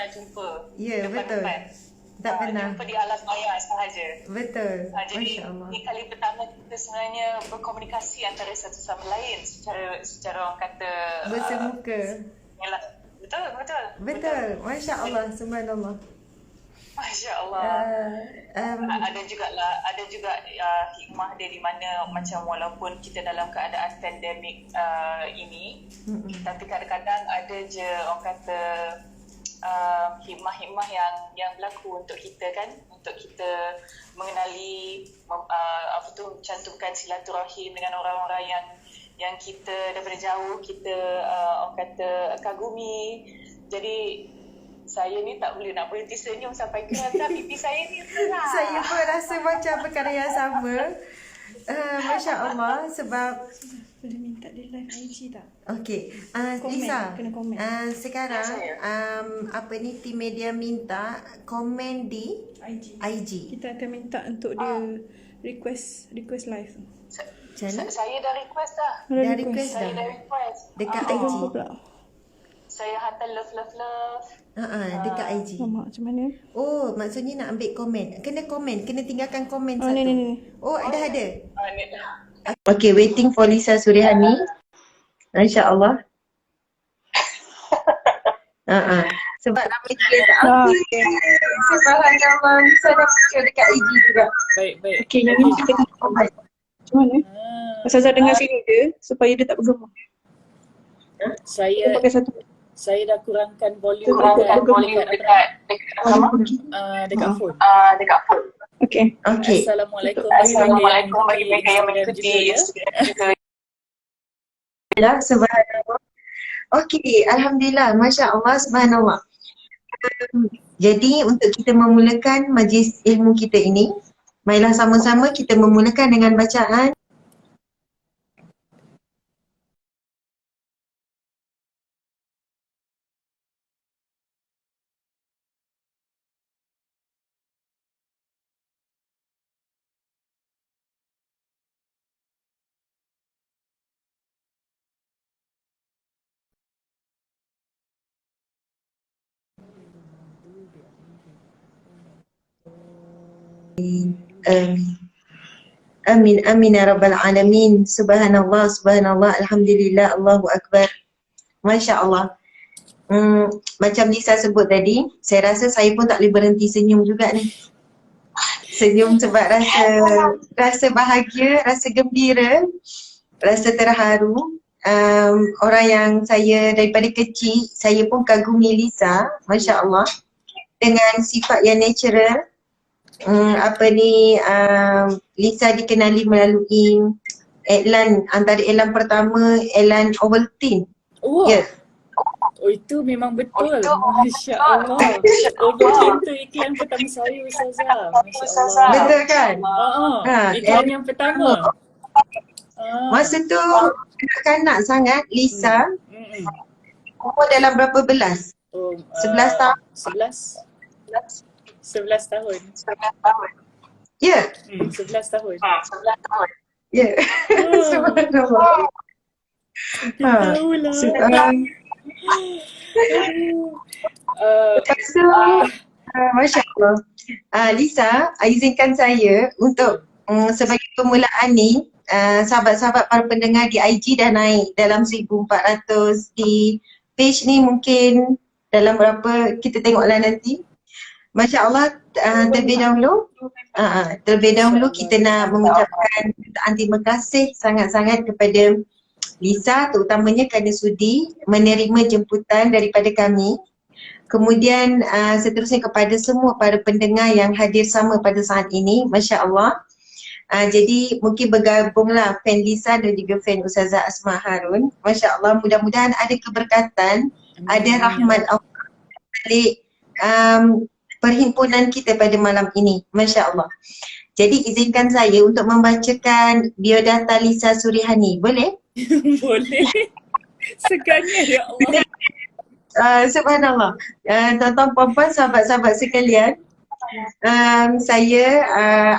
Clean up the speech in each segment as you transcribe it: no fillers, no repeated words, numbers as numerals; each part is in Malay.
pernah jumpa Ya, betul. depan-depan. Tak pernah. Jumpa di alam maya sahaja. Betul. Jadi Masya Allah. ini kali pertama kita sebenarnya berkomunikasi antara satu sama lain secara orang kata Bersemuka. betul. Betul. Masya Allah. Subhanallah. Masya Allah. Ada juga hikmah dia di mana macam walaupun kita dalam keadaan pandemik ini, tapi kadang-kadang ada je orang kata hikmah-hikmah yang berlaku untuk kita kan, untuk kita mengenali mencantumkan silaturahim dengan orang-orang yang kita daripada jauh kita orang kata kagumi. Jadi saya ni tak boleh nak berhenti senyum sampai kelihatan pipi saya ni terang. Saya pun rasa macam perkara yang sama. Masya Allah, sebab boleh minta dia live IG tak? okey, Komen, Lisa, kena komen. sekarang apa ni tim media minta komen di IG. Kita akan minta untuk dia request live. Macam mana? Saya dah request dah. Dah request Saya dah dah request. dekat Tak IG. lupa pula. Saya hantar love. Dekat IG. Lama macam mana? Oh, maksudnya nak ambil komen. Kena tinggalkan komen Oh, satu. ni. Oh, dah ada. Ni. Okay, waiting for Lisa Surihani. InsyaAllah. Sebab nama dia tak apa. Subhanallah, Lisa dah muncul dekat IG juga. Baik. Okey, yang ni kita kena komen. Macam mana? Ustazah dengar sini dia supaya dia tak bergema. Dia pakai satu. Saya dah kurangkan volume dekat phone. Okey. Assalamualaikum bagi mereka yang mengikuti Instagram. Subhanallah. Okey, Alhamdulillah. Masya Allah, Subhanallah. Jadi untuk kita memulakan majlis ilmu kita ini, marilah sama-sama kita memulakan dengan bacaan. Amin ya rabbal alamin. Subhanallah, alhamdulillah, Allahu akbar. Masya Allah. Macam Lisa sebut tadi, saya rasa saya pun tak boleh berhenti senyum juga ni. Senyum sebab rasa bahagia, rasa gembira, rasa terharu. Orang yang saya daripada kecil, saya pun kagumi Lisa, Masya Allah, dengan sifat yang natural. Lisa dikenali melalui iklan, antara iklan pertama, iklan Ovaltine. Ya. Oh, itu memang betul. Masya Allah. Ovaltine tu iklan pertama saya, Ustazah. Masya Allah. Betul kan? Iklan yang pertama. Masa tu kanak-kanak sangat Lisa. Umur dalam berapa belas? 11 tahun. 11 tahun. Ya. 11 tahun. Ya. Subhanallah. Tahulah. Masya Allah. Lisa, izinkan saya untuk sebagai permulaan ni, sahabat-sahabat para pendengar di IG dah naik dalam 1,400, di page ni mungkin dalam berapa kita tengoklah nanti. Masya Allah, terlebih dahulu kita nak mengucapkan terima kasih sangat-sangat kepada Lisa, terutamanya kerana sudi menerima jemputan daripada kami. Kemudian seterusnya kepada semua para pendengar yang hadir sama pada saat ini, Masya Allah. Jadi mungkin bergabunglah fan Lisa dan juga fan Ustazah Asma Harun. Masya Allah, mudah-mudahan ada keberkatan, ada rahmat Allah balik perhimpunan kita pada malam ini, Masya Allah. Jadi izinkan saya untuk membacakan biodata Lisa Surihani, boleh? Boleh. Segannya ya Allah. Subhanallah. Tuan-tuan, puan-puan, sahabat-sahabat sekalian, saya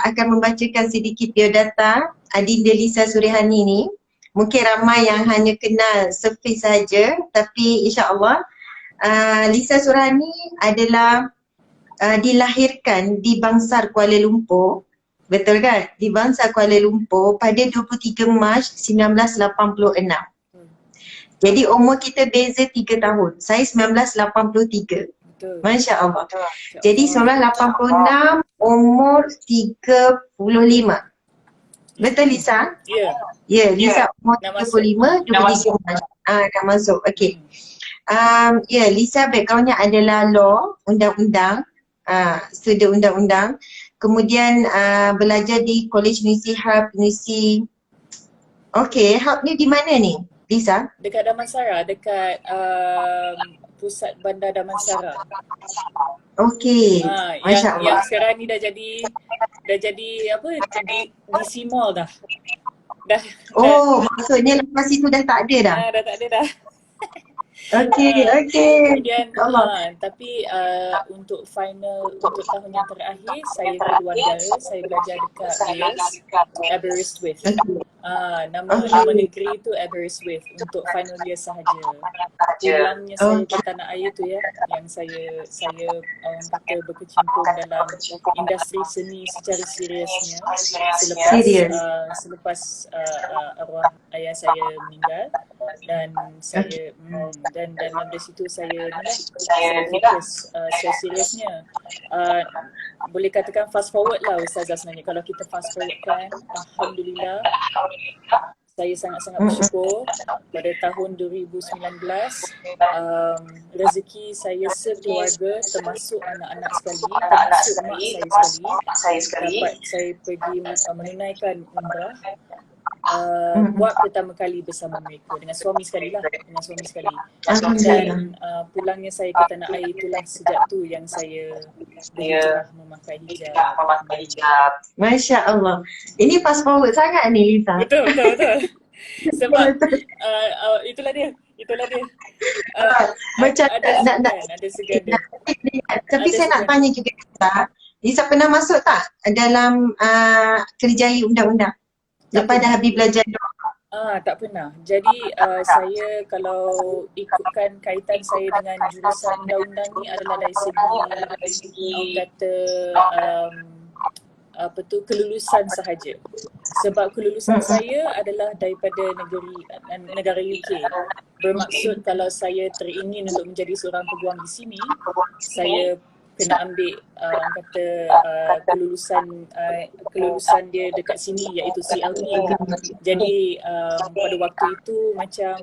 akan membacakan sedikit biodata Adinda Lisa Surihani ni. Mungkin ramai yang hanya kenal surface saja, tapi insya-Allah Lisa Surihani adalah dilahirkan di Bangsar Kuala Lumpur. Betul kan? Di Bangsar Kuala Lumpur pada 23 Mac 1986. Jadi umur kita beza 3 tahun. Saya 1983. Betul. Masya Allah. Masya Jadi Allah. 1986 umur 35. Betul Lisa? Ya. Ya, Lisa umur Dah masuk. 35, 23 Mac. Dah masuk. Okey. Ya, Lisa backgroundnya adalah law, undang-undang, student undang-undang. Kemudian belajar di College Universiti Harp, Universiti. Okey, Harp ni di mana ni, Lisa? Dekat Damansara, dekat pusat bandar Damansara. Okey, Masya Yang Allah. sekarang ni dah jadi apa, DC Mall dah. Oh, maksudnya lepas itu dah tak ada dah? Dah tak ada dah. Okey. Kemudian Allah. tapi untuk tahun yang terakhir saya keluar negara, saya belajar dekat Wales, Aberystwyth. Nama negeri tu Aberystwyth untuk final year sahaja. Pulangnya saya ke tanah air tu ya, yang saya orang kata berkecimpung dalam industri seni secara seriusnya selepas arwah ayah saya meninggal, dan saya dan dari situ saya fokus saya seriusnya. Boleh katakan fast forward lah Ustazah sebenarnya. Kalau kita fast forward kan, Alhamdulillah saya sangat-sangat bersyukur pada tahun 2019 rezeki saya sekeluarga termasuk anak-anak sekali, termasuk mak saya sekali, dapat saya pergi menunaikan umrah buat pertama kali bersama mereka dengan suami sekali. Dan pulangnya saya ke tanah air, itulah sejak tu yang saya berhijrah memakai hijab. Masya Allah. Ini fast forward sangat ni Lisa. Betul. Sebab itulah dia. Macam ada segan dia. Tapi Ada saya nak segan. tanya juga Lisa pernah masuk tak dalam kerjaya undang-undang? Lepas dah habis belajar Tak pernah. Jadi saya kalau ikutkan kaitan saya dengan jurusan undang-undang ni adalah dari segi kata kelulusan sahaja. Sebab kelulusan saya adalah daripada negara UK. Bermaksud kalau saya teringin untuk menjadi seorang peguam di sini, saya kena ambil kelulusan dia dekat sini, iaitu CLP. Jadi pada waktu itu macam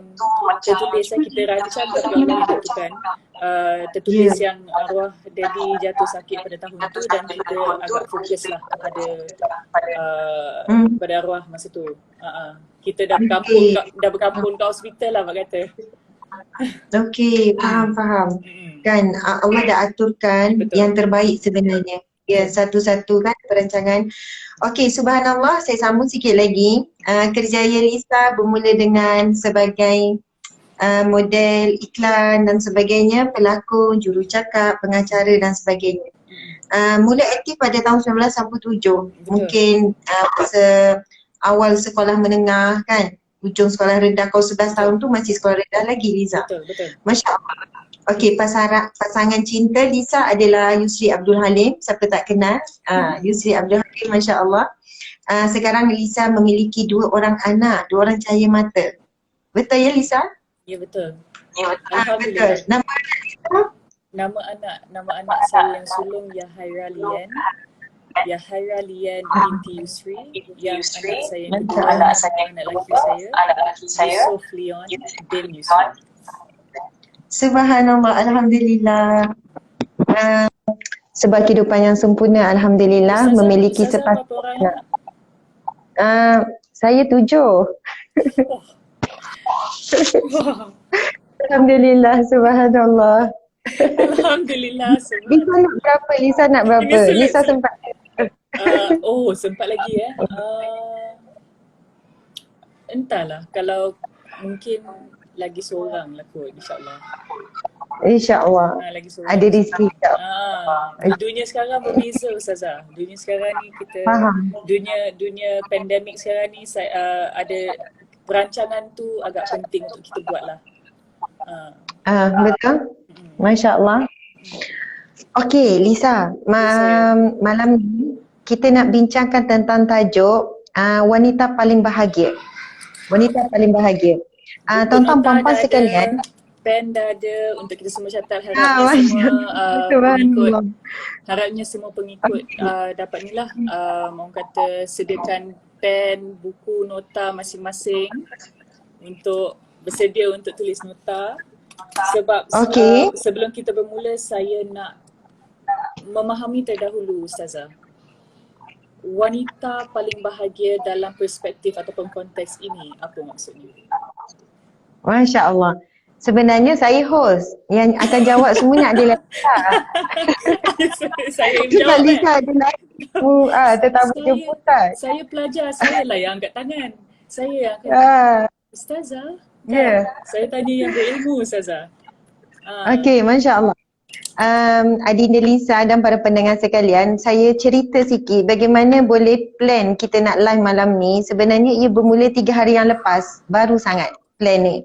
tertulis, kita rancang tapi Allah yang tentukan, tertulis yang arwah daddy jatuh sakit pada tahun itu, dan kita agak fokus lah pada arwah masa tu. Kita dah berkampung ke hospital lah mak kata. Okey, faham. Kan Allah dah aturkan yang terbaik sebenarnya. Ya, satu-satu kan perancangan. Okey, subhanallah, saya sambung sikit lagi. Kerjaya Lisa bermula dengan sebagai model iklan dan sebagainya, pelakon, jurucakap, pengacara dan sebagainya. Mula aktif pada tahun 1997. Mungkin masa awal sekolah menengah kan, ujung sekolah rendah. Kau 11 tahun tu masih sekolah rendah lagi Liza. Betul. Masya Allah. Okey, pasangan cinta Lisa adalah Yusri Abdul Halim. Siapa tak kenal? Yusri Abdul Halim, Masya Allah. Sekarang Lisa memiliki 2 orang anak, 2 orang cahaya mata. Betul ya Lisa? Ya betul. Betul. Alhamdulillah. Nama Nama anak saya yang sulung Yahaira Lian binti Yusri. Yang anak saya yang kedua, anak lelaki saya, Yusuf Leon bin Yusri. Subhanallah, Alhamdulillah. Sebab kehidupan yang sempurna, Alhamdulillah, memiliki sepasang anak. Saya 7. Alhamdulillah, subhanallah. Alhamdulillah. Lisa nak berapa? Lisa sempat. Sempat lagi entahlah, kalau mungkin lagi seorang lah kot, insyaAllah. InsyaAllah. Lagi seorang. Ada rezeki. Dunia sekarang berbeza Ustazah. Dunia sekarang ni kita dunia pandemik sekarang ni ada perancangan tu agak penting untuk kita buat lah. Betul. Masya Allah. Okey, Lisa, malam ni kita nak bincangkan tentang tajuk wanita paling bahagia. Wanita paling bahagia. Buku Tuan-tuan nota puan-puan dah sekalian. ada, pen dah ada untuk kita semua catat. Harapnya semua pengikut, Subhanallah. harapnya semua pengikut dapat ni lah, orang kata sediakan pen, buku nota masing-masing untuk bersedia untuk tulis nota. Sebab Okey. sebelum kita bermula, saya nak memahami terdahulu Ustazah. Wanita paling bahagia dalam perspektif ataupun konteks ini, apa maksudnya? Masya Allah. Sebenarnya saya host. Yang akan jawab semuanya adalah Lisa. Saya yang Sebab jawab Lisa adalah tetamu jemputan. Saya pelajar, saya lah yang angkat tangan. Saya yang akan Ustazah, Ya. saya tanya yang berilmu Ustazah. Okey, Masya Allah. Adinda Lisa dan para pendengar sekalian, saya cerita sikit bagaimana boleh plan kita nak live malam ni. Sebenarnya ia bermula 3 hari yang lepas, baru sangat plan ni.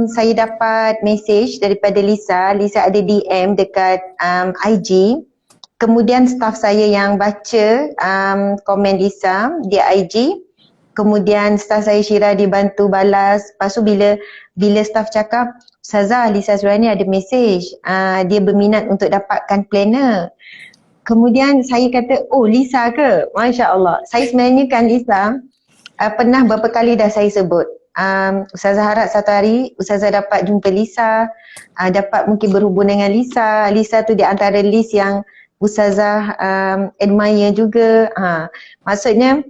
Saya dapat message daripada Lisa. Lisa ada DM dekat IG. Kemudian staff saya yang baca komen Lisa di IG. Kemudian staff saya Syira dibantu balas. Lepas tu bila staff cakap, Ustazah, Lisa Zurani ada message. Dia berminat untuk dapatkan planner. Kemudian saya kata, oh Lisa ke? Masya Allah. Saya sebenarnya kan Lisa, pernah berapa kali dah saya sebut. Ustazah harap satu hari Ustazah dapat jumpa Lisa, dapat mungkin berhubung dengan Lisa. Lisa tu di antara list yang Ustazah admire juga. Maksudnya,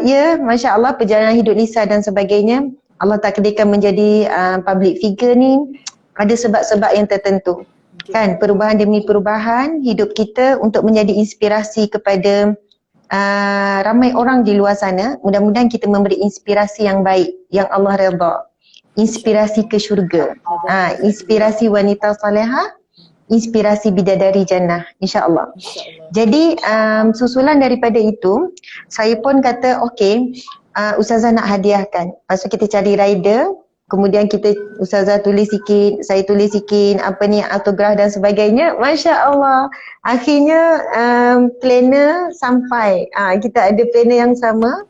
ya Masya Allah perjalanan hidup Lisa dan sebagainya, Allah takdirkan menjadi public figure ni ada sebab-sebab yang tertentu. Kan, perubahan demi perubahan hidup kita untuk menjadi inspirasi kepada ramai orang di luar sana. Mudah-mudahan kita memberi inspirasi yang baik, yang Allah redha. Inspirasi ke syurga. Inspirasi wanita salihah, inspirasi bidadari jannah, insya-Allah. Jadi susulan daripada itu, saya pun kata okey, Ustazah nak hadiahkan. Lepas tu kita cari rider, kemudian Ustazah tulis sikit, saya tulis sikit, apa ni, autograf dan sebagainya. Masya Allah, akhirnya planner sampai. Kita ada planner yang sama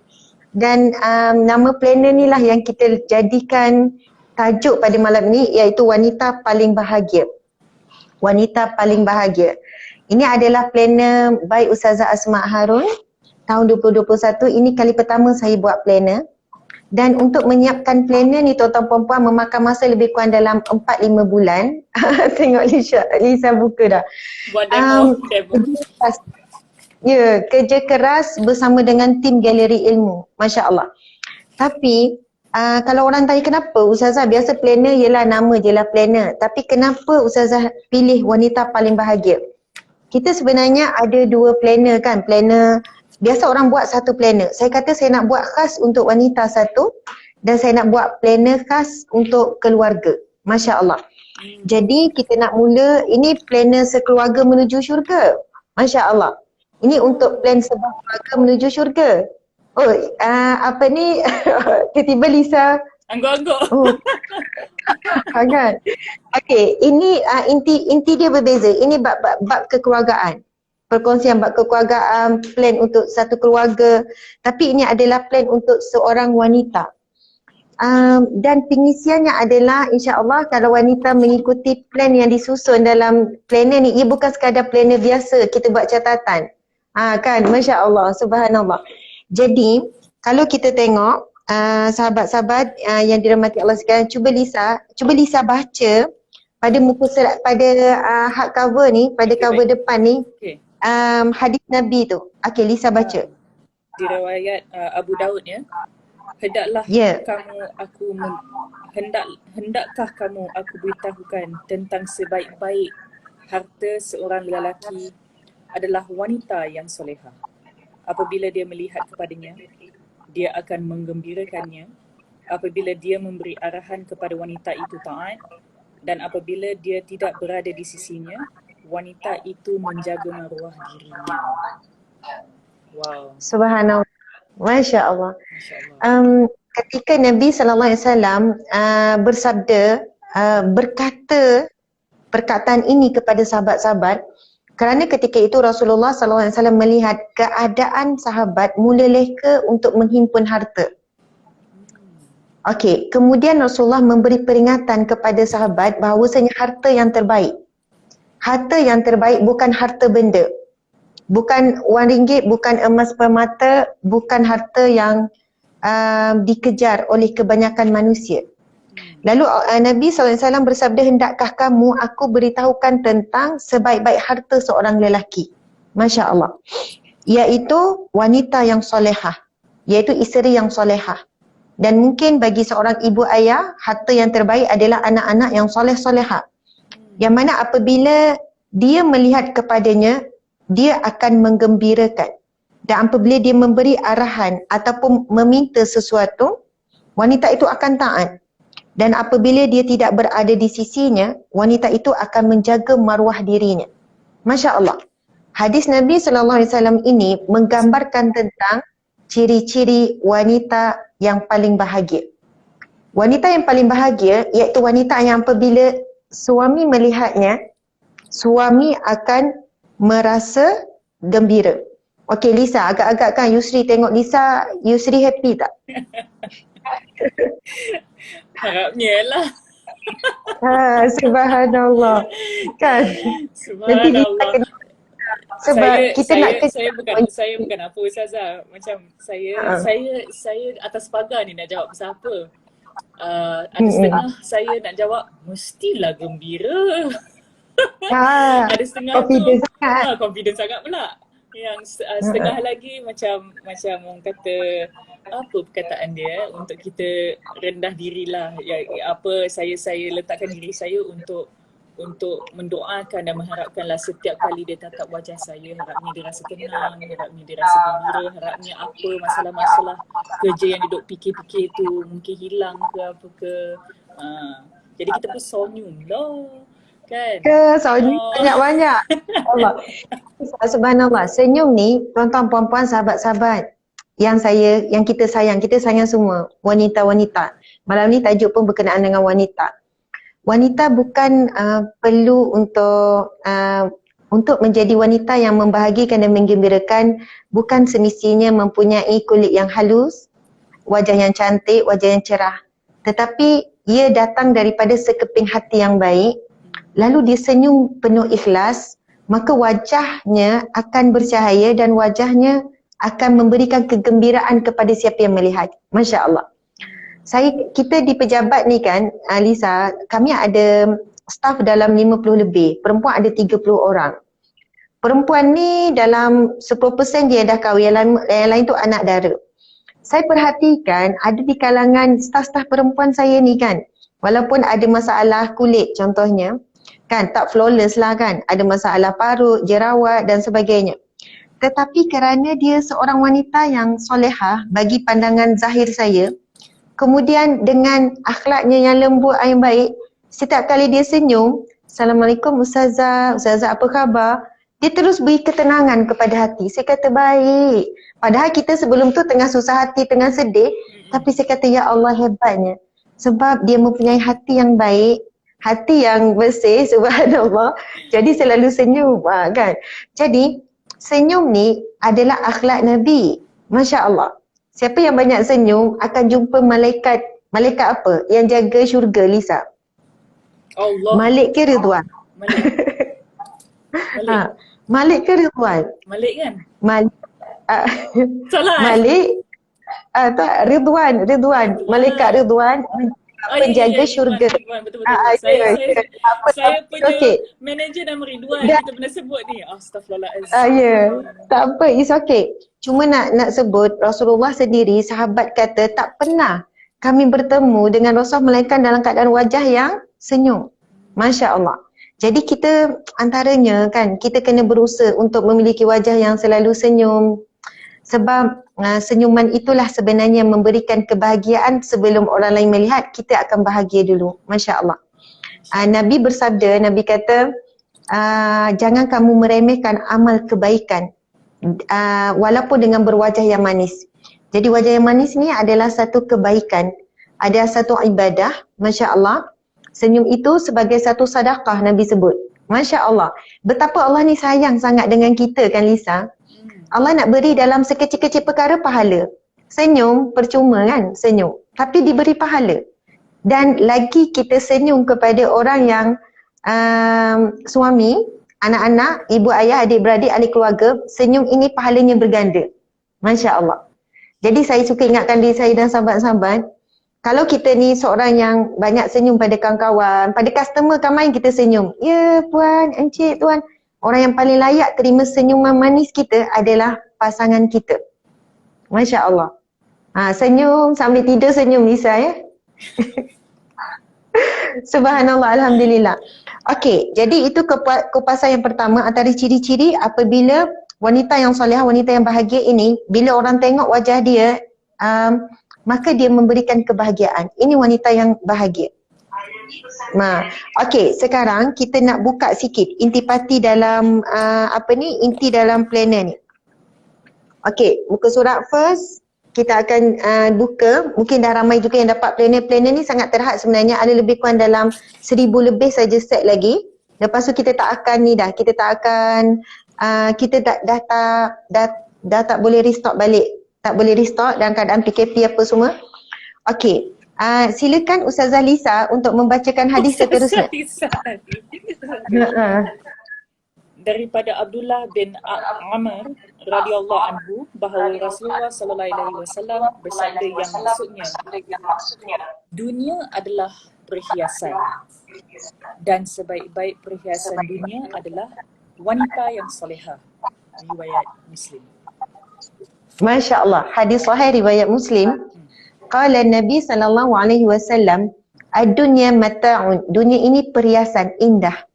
dan nama planner ni lah yang kita jadikan tajuk pada malam ni, iaitu wanita paling bahagia. Wanita paling bahagia. Ini adalah planner by Ustazah Asma Harun tahun 2021. Ini kali pertama saya buat planner. Dan untuk menyiapkan planner ni tuan-tuan perempuan memakan masa lebih kurang dalam 4-5 bulan. Tengok Lisa buka dah. Buat demo. Ya, kerja keras bersama dengan tim galeri ilmu. Masya Allah. Tapi kalau orang tanya kenapa Ustazah, biasa planner ialah nama je lah planner. Tapi kenapa Ustazah pilih wanita paling bahagia? Kita sebenarnya ada 2 planner kan. Planner, biasa orang buat satu planner. Saya kata saya nak buat khas untuk wanita satu dan saya nak buat planner khas untuk keluarga. Masya Allah. Jadi kita nak mula, ini planner sekeluarga menuju syurga. Masya Allah. Ini untuk plan sebuah keluarga menuju syurga. Oh, apa ni, tiba-tiba Lisa angguk-angguk. Oh. Kan. Okey, ini inti dia berbeza. Ini bab kekeluargaan. Perkongsian bab kekeluargaan, plan untuk satu keluarga. Tapi ini adalah plan untuk seorang wanita. Dan pengisiannya adalah insya-Allah kalau wanita mengikuti plan yang disusun dalam planner ni, ia bukan sekadar planner biasa kita buat catatan. Kan, masya-Allah, subhanallah. Jadi, kalau kita tengok sahabat-sahabat yang dirahmati Allah sekalian, cuba Lisa baca pada muka surat, pada hardcover ni, pada cover depan ni, hadis Nabi tu. Okey, Lisa baca. Di riwayat Abu Daud ya. Hendakkah kamu aku beritahukan tentang sebaik-baik harta seorang lelaki adalah wanita yang solehah. Apabila dia melihat kepadanya, dia akan menggembirakannya. Apabila dia memberi arahan kepada wanita itu taat, dan apabila dia tidak berada di sisinya, wanita itu menjaga maruah dirinya. Wow. Subhanallah. Masya Allah. Ketika Nabi SAW bersabda, berkata perkataan ini kepada sahabat-sahabat kerana ketika itu Rasulullah SAW melihat keadaan sahabat mula leka untuk menghimpun harta. Okey, kemudian Rasulullah memberi peringatan kepada sahabat bahawasanya harta yang terbaik bukan harta benda. Bukan wang ringgit, bukan emas permata, bukan harta yang dikejar oleh kebanyakan manusia. Lalu Nabi SAW bersabda, hendakkah kamu aku beritahukan tentang sebaik-baik harta seorang lelaki. Masya Allah. Iaitu wanita yang solehah. Iaitu isteri yang solehah. Dan mungkin bagi seorang ibu ayah, harta yang terbaik adalah anak-anak yang soleh-solehah. Yang mana apabila dia melihat kepadanya, dia akan menggembirakan. Dan apabila dia memberi arahan ataupun meminta sesuatu, wanita itu akan taat. Dan apabila dia tidak berada di sisinya, wanita itu akan menjaga maruah dirinya. Masya Allah. Hadis Nabi SAW ini menggambarkan tentang ciri-ciri wanita yang paling bahagia. Wanita yang paling bahagia iaitu wanita yang apabila suami melihatnya, suami akan merasa gembira. Okey Lisa, agak-agak kan Yusri tengok Lisa, Yusri happy tak? Harapnya lah. Subhanallah. Kan? Subhanallah. Sebab kita nak saya bukan apa Ustazah. Macam saya atas pagar ni nak jawab pasal apa. Ada setengah saya nak jawab mestilah gembira. Ada setengah confidence tu confidence sangat pula. Yang setengah lagi macam orang kata apa perkataan dia untuk kita rendah dirilah. Apa saya letakkan diri saya untuk mendoakan dan mengharapkanlah setiap kali dia tatap wajah saya, harapnya dia rasa tenang, harapnya dia rasa gembira, harapnya apa masalah-masalah kerja yang dia duk fikir-fikir tu mungkin hilang ke apa ke. Jadi kita pun senyum lah. Kan? Senyum banyak-banyak. Allah. Subhanallah. Senyum ni tuan-tuan puan-puan sahabat-sahabat yang kita sayang semua, wanita-wanita. Malam ni tajuk pun berkenaan dengan wanita. Wanita bukan perlu untuk menjadi wanita yang membahagiakan dan menggembirakan, bukan semestinya mempunyai kulit yang halus, wajah yang cantik, wajah yang cerah. Tetapi ia datang daripada sekeping hati yang baik, lalu dia senyum penuh ikhlas, maka wajahnya akan bercahaya dan wajahnya akan memberikan kegembiraan kepada siapa yang melihat. Masya Allah. Kita di pejabat ni kan, Lisa, kami ada staff dalam 50 lebih, perempuan ada 30 orang. Perempuan ni dalam 10% dia dah kahwin, yang lain tu anak dara. Saya perhatikan ada di kalangan staff-staff perempuan saya ni kan, walaupun ada masalah kulit contohnya, kan tak flawless lah kan, ada masalah parut, jerawat dan sebagainya. Tetapi kerana dia seorang wanita yang solehah bagi pandangan zahir saya, kemudian dengan akhlaknya yang lembut yang baik, setiap kali dia senyum, Assalamualaikum Ustazah, Ustazah apa khabar? Dia terus beri ketenangan kepada hati. Saya kata baik. Padahal kita sebelum tu tengah susah hati, tengah sedih, tapi saya kata ya Allah hebatnya. Sebab dia mempunyai hati yang baik, hati yang bersih, subhanallah. Jadi selalu senyum, kan? Jadi senyum ni adalah akhlak Nabi. Masya Allah. Siapa yang banyak senyum akan jumpa malaikat. Malaikat apa? Yang jaga syurga, Lisa. Allah. Malik ke Ridwan? Malik ke Ridwan? Malik kan? Malik. Salah. Malik. Tak, Ridwan. Malaikat Ridwan. Penjaga syurga. Betul. Saya punya manager nama Ridwan. Kita pernah sebut ni. Astaghfirullahaladzim. Tak apa, it's okay. Cuma nak sebut Rasulullah sendiri, sahabat kata tak pernah kami bertemu dengan Rasulullah melainkan dalam keadaan wajah yang senyum. Masya Allah. Jadi kita antaranya kan, kita kena berusaha untuk memiliki wajah yang selalu senyum. Sebab senyuman itulah sebenarnya memberikan kebahagiaan sebelum orang lain melihat, kita akan bahagia dulu. Masya Allah. Nabi bersabda, Nabi kata, jangan kamu meremehkan amal kebaikan walaupun dengan berwajah yang manis. Jadi wajah yang manis ni adalah satu kebaikan, ada satu ibadah, Masya Allah. Senyum itu sebagai satu sedekah Nabi sebut. Masya Allah. Betapa Allah ni sayang sangat dengan kita kan Lisa. Allah nak beri dalam sekecil-kecil perkara pahala. Senyum percuma kan senyum. Tapi diberi pahala. Dan lagi kita senyum kepada orang yang suami, anak-anak, ibu ayah, adik-beradik, ahli keluarga, senyum ini pahalanya berganda. Masya Allah. Jadi saya suka ingatkan diri saya dan sahabat-sahabat, kalau kita ni seorang yang banyak senyum pada kawan-kawan, pada customer kan main kita senyum. Ya puan, encik, tuan. Orang yang paling layak terima senyuman manis kita adalah pasangan kita. Masya Allah. Senyum sambil tidur senyum Lisa ya. Subhanallah, Alhamdulillah. Okey, jadi itu kupasan yang pertama antara ciri-ciri apabila wanita yang solehah, wanita yang bahagia ini, bila orang tengok wajah dia, maka dia memberikan kebahagiaan. Ini wanita yang bahagia. Okey, sekarang kita nak buka sikit intipati dalam inti dalam planner ni. Okey, muka surat first. Kita akan buka, mungkin dah ramai juga yang dapat planner ni sangat terhad sebenarnya, ada lebih kurang dalam 1,000 lebih saja set lagi. Lepas tu kita tak akan kita dah tak boleh restock balik. Tak boleh restock dalam keadaan PKP apa semua. Okey, silakan Ustazah Lisa untuk membacakan hadis seterusnya. Daripada Abdullah bin Amr radhiyallahu anhu bahawa Rasulullah sallallahu alaihi wasallam bersabda yang maksudnya dunia adalah perhiasan dan sebaik-baik perhiasan dunia adalah wanita yang solehah. Riwayat Muslim. Masya Allah, hadis sahih riwayat Muslim. Qala Nabi sallallahu alaihi wasallam, ad-dunya mata'un. Dunia ini perhiasan indah.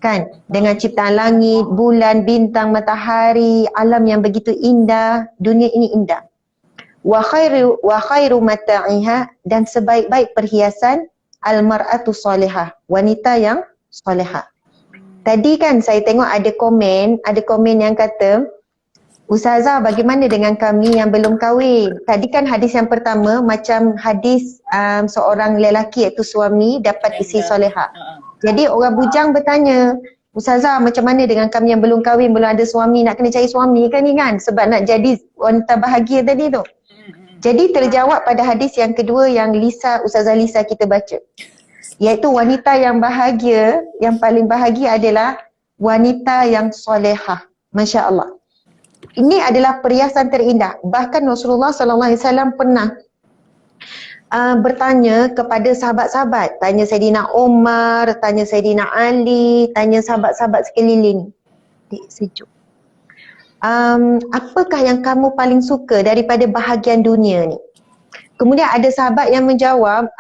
Kan, dengan ciptaan langit, bulan, bintang, matahari, alam yang begitu indah, dunia ini indah. Wa khairu mata'iha, dan sebaik-baik perhiasan al-mar'atu salihah, wanita yang salihah. Tadi kan saya tengok ada komen yang kata, Ustazah, bagaimana dengan kami yang belum kahwin? Tadi kan hadis yang pertama macam hadis seorang lelaki iaitu suami dapat isteri solehah. Jadi orang bujang bertanya, Ustazah, macam mana dengan kami yang belum kahwin, belum ada suami, nak kena cari suami kan ni kan? Sebab nak jadi wanita bahagia tadi tu. Jadi terjawab pada hadis yang kedua yang Ustazah Lisa kita baca. Iaitu wanita yang bahagia, yang paling bahagia adalah wanita yang solehah. Masya Allah. Ini adalah perhiasan terindah. Bahkan Rasulullah SAW pernah bertanya kepada sahabat-sahabat. Tanya Saidina Umar, tanya Saidina Ali, tanya sahabat-sahabat sekeliling. Sejuk. Apakah yang kamu paling suka daripada bahagian dunia ni? Kemudian ada sahabat yang jawab,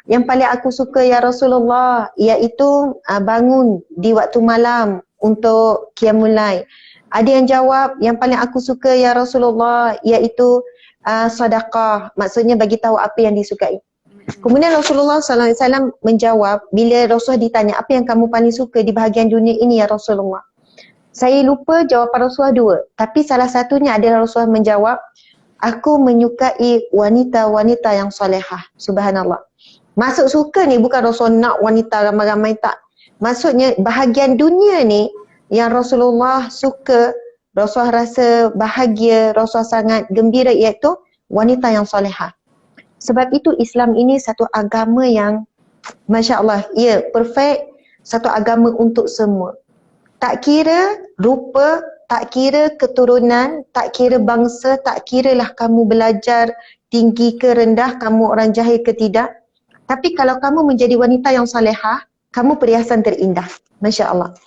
yang paling aku suka ya Rasulullah iaitu bangun di waktu malam untuk qiyamul lail. Ada yang jawab, yang paling aku suka ya Rasulullah iaitu sedekah, maksudnya bagi tahu apa yang disukai. Kemudian Rasulullah SAW menjawab, bila Rasulullah ditanya, apa yang kamu paling suka di bahagian dunia ini ya Rasulullah? Saya lupa jawapan Rasulullah 2, tapi salah satunya adalah Rasulullah menjawab, aku menyukai wanita-wanita yang solehah. Subhanallah. Maksud suka ni bukan Rasulullah nak wanita ramai-ramai, tak. Maksudnya bahagian dunia ni yang Rasulullah suka, Rasulullah rasa bahagia, Rasulullah sangat gembira iaitu wanita yang solehah. Sebab itu Islam ini satu agama yang Masya Allah, ya perfect, satu agama untuk semua. Tak kira rupa, tak kira keturunan, tak kira bangsa, tak kiralah kamu belajar tinggi ke rendah, kamu orang jahil ke tidak. Tapi kalau kamu menjadi wanita yang solehah, kamu perhiasan terindah. Masya Allah.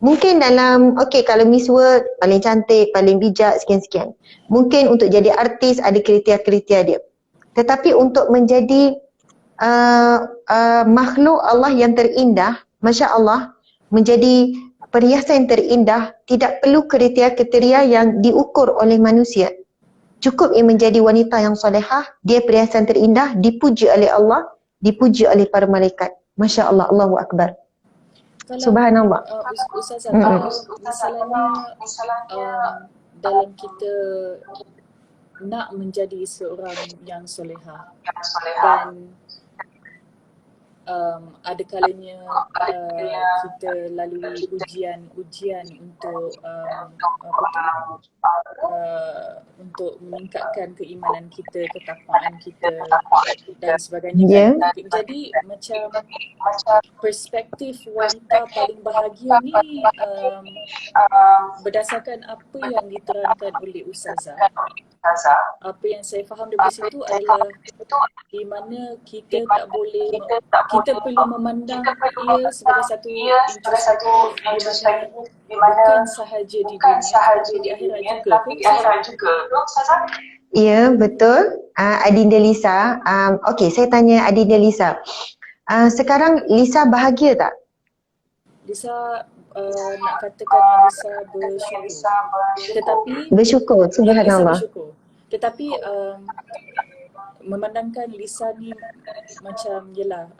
Mungkin dalam, kalau Miss World paling cantik, paling bijak, sekian-sekian. Mungkin untuk jadi artis ada kriteria-kriteria dia. Tetapi untuk menjadi makhluk Allah yang terindah, Masya Allah, menjadi perhiasan yang terindah, tidak perlu kriteria-kriteria yang diukur oleh manusia. Cukup ia menjadi wanita yang solehah, dia perhiasan terindah, dipuji oleh Allah, dipuji oleh para malaikat. Masya Allah, Allahu Akbar. Subhanallah. Ustazah, misalnya dalam kita nak menjadi seorang yang solehah dan ada kalanya kita lalui ujian untuk untuk meningkatkan keimanan kita, ketakwaan kita dan sebagainya. Jadi macam perspektif wanita paling bahagia ni berdasarkan apa yang diterangkan oleh Ustazah. Apa yang saya faham dari situ adalah di mana kita tak boleh, kita perlu memandang ia sebagai satu introspektif di mana bukan sahaja di dunia tapi di akhirat juga. Ya, betul. Adinda Lisa. Okey, saya tanya Adinda Lisa. Sekarang Lisa bahagia tak? Lisa nak katakan Lisa bersyukur. Tetapi bersyukur, subhanallah. Lisa bersyukur. Tetapi memandangkan Lisa ni macam yelah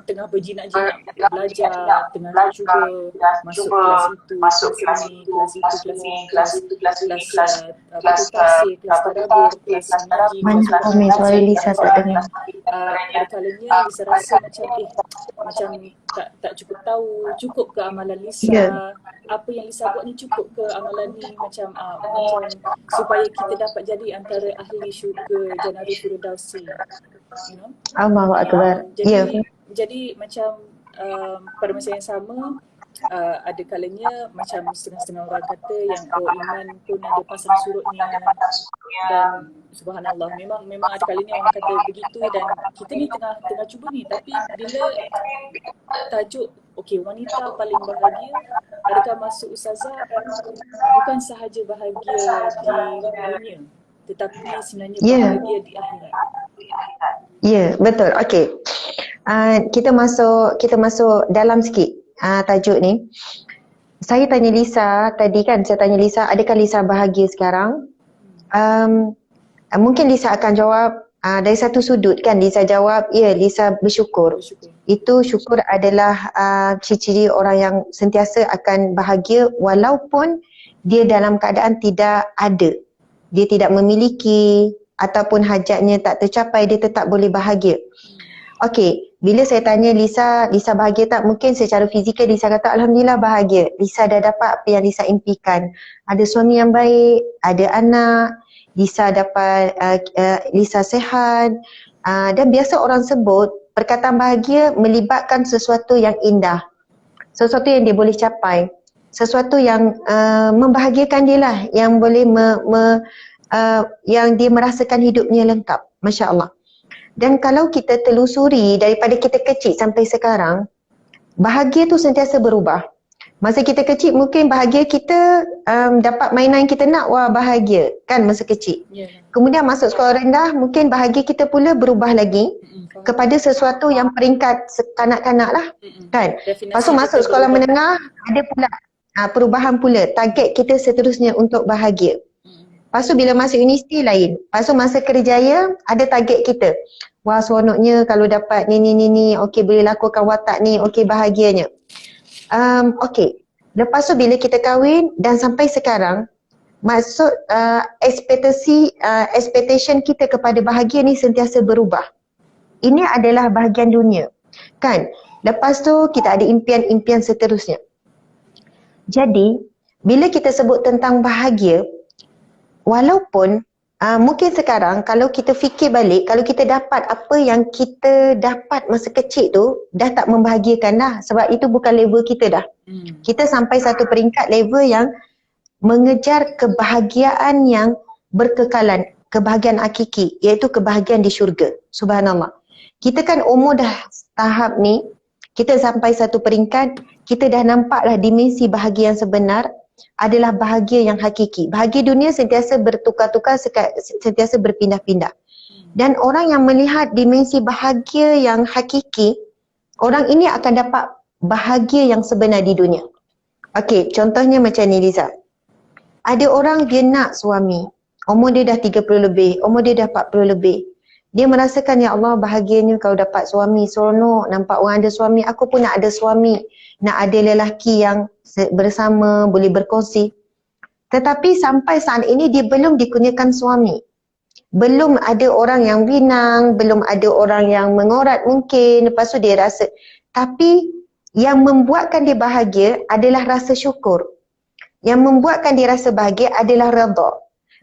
tengah berjinak-jinak belajar, tengah cuba masuk kelas itu, kelas ini, kelas aplikasi, kelas tadabbur, kelas ngaji. Mana komen suara Lisa tak dengar? Ada kalanya Lisa rasa macam tak cukup tahu, cukup ke amalan Lisa? Apa yang Lisa buat ni cukup ke amalan ni? Macam supaya kita dapat jadi antara ahli syurga Jannatul Firdausi. You know? Allahu Akbar. Jadi macam pada masa yang sama ada kalanya macam setengah-setengah orang kata yang iman pun ada pasang surutnya, dan subhanallah memang ada kalanya orang kata begitu, dan kita ni tengah cuba ni, tapi bila tajuk wanita paling bahagia, adakah maksud Ustazah bukan sahaja bahagia di dunia tetapi sebenarnya bahagia di akhirat? Ya, betul. Okey. Kita masuk dalam sikit tajuk ni. Saya tanya Lisa tadi kan, adakah Lisa bahagia sekarang? Mungkin Lisa akan jawab dari satu sudut kan. Lisa jawab, ya, Lisa bersyukur. Itu syukur adalah ciri-ciri orang yang sentiasa akan bahagia walaupun dia dalam keadaan tidak ada. Dia tidak memiliki ataupun hajatnya tak tercapai, dia tetap boleh bahagia. Okey, bila saya tanya Lisa bahagia tak? Mungkin secara fizikal Lisa kata Alhamdulillah bahagia. Lisa dah dapat apa yang Lisa impikan. Ada suami yang baik, ada anak, Lisa dapat, Lisa sihat. Dan biasa orang sebut perkataan bahagia melibatkan sesuatu yang indah. Sesuatu yang dia boleh capai. Sesuatu yang membahagiakan dia lah, yang boleh yang dia merasakan hidupnya lengkap. Masya Allah. Dan kalau kita telusuri daripada kita kecil sampai sekarang, bahagia tu sentiasa berubah. Masa kita kecil mungkin bahagia kita dapat mainan yang kita nak, wah bahagia kan masa kecil. Kemudian masuk sekolah rendah, mungkin bahagia kita pula berubah lagi kepada sesuatu yang peringkat kanak-kanak lah kan. Lepas tu masuk sekolah menengah, ada pula perubahan pula, target kita seterusnya untuk bahagia. Lepas tu bila masuk universiti lain. Lepas tu masa kerjaya ada target kita. Wah seronoknya kalau dapat ni, okey boleh lakukan watak ni, okey bahagianya. Okey. Lepas tu bila kita kahwin dan sampai sekarang, maksud expectation kita kepada bahagia ni sentiasa berubah. Ini adalah bahagian dunia. Kan? Lepas tu kita ada impian-impian seterusnya. Jadi, bila kita sebut tentang bahagia, walaupun mungkin sekarang kalau kita fikir balik, kalau kita dapat apa yang kita dapat masa kecil tu, dah tak membahagiakan dah. Sebab itu bukan level kita dah. Kita sampai satu peringkat level yang mengejar kebahagiaan yang berkekalan, kebahagiaan hakiki, iaitu kebahagiaan di syurga. Subhanallah. Kita kan umur dah tahap ni, kita sampai satu peringkat, kita dah nampaklah dimensi bahagia yang sebenar adalah bahagia yang hakiki. Bahagia dunia sentiasa bertukar-tukar, sentiasa berpindah-pindah. Dan orang yang melihat dimensi bahagia yang hakiki, orang ini akan dapat bahagia yang sebenar di dunia. Okey, contohnya macam ni Liza. Ada orang dia nak suami, umur dia dah 30 lebih, umur dia dah 40 lebih. Dia merasakan, ya Allah bahagianya kalau dapat suami, seronok nampak orang ada suami, aku pun nak ada suami. Nak ada lelaki yang bersama, boleh berkongsi. Tetapi sampai saat ini dia belum dikurniakan suami. belum ada orang yang binang, belum ada orang yang mengorat mungkin, lepas tu dia rasa. Tapi yang membuatkan dia bahagia adalah rasa syukur. Yang membuatkan dia rasa bahagia adalah redha.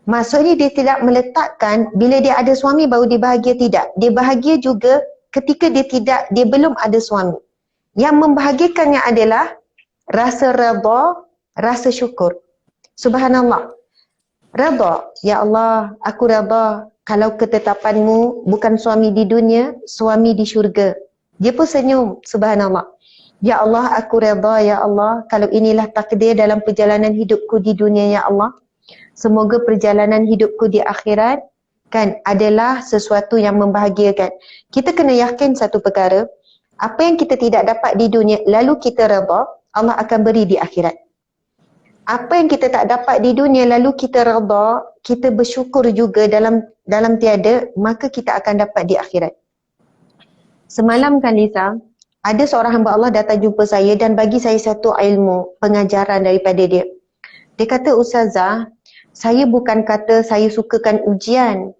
Maksudnya dia tidak meletakkan bila dia ada suami baru dia bahagia, tidak. Dia bahagia juga ketika dia belum ada suami. Yang membahagiakannya adalah rasa redha, rasa syukur. Subhanallah. Redha, ya Allah, aku redha kalau ketetapanmu bukan suami di dunia, suami di syurga. Dia pun senyum, subhanallah. Ya Allah, aku redha, ya Allah, kalau inilah takdir dalam perjalanan hidupku di dunia, ya Allah. Semoga perjalanan hidupku di akhirat kan adalah sesuatu yang membahagiakan. Kita kena yakin satu perkara, apa yang kita tidak dapat di dunia lalu kita redha, Allah akan beri di akhirat. Apa yang kita tak dapat di dunia lalu kita redha, kita bersyukur juga dalam tiada, maka kita akan dapat di akhirat. Semalam kan Lisa, ada seorang hamba Allah datang jumpa saya dan bagi saya satu ilmu, pengajaran daripada dia. Dia kata, Ustazah, saya bukan kata saya sukakan ujian,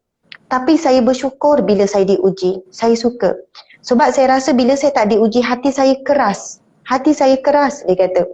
tapi saya bersyukur bila saya diuji. Saya suka. Sebab saya rasa bila saya tak diuji, hati saya keras. Hati saya keras, dia kata.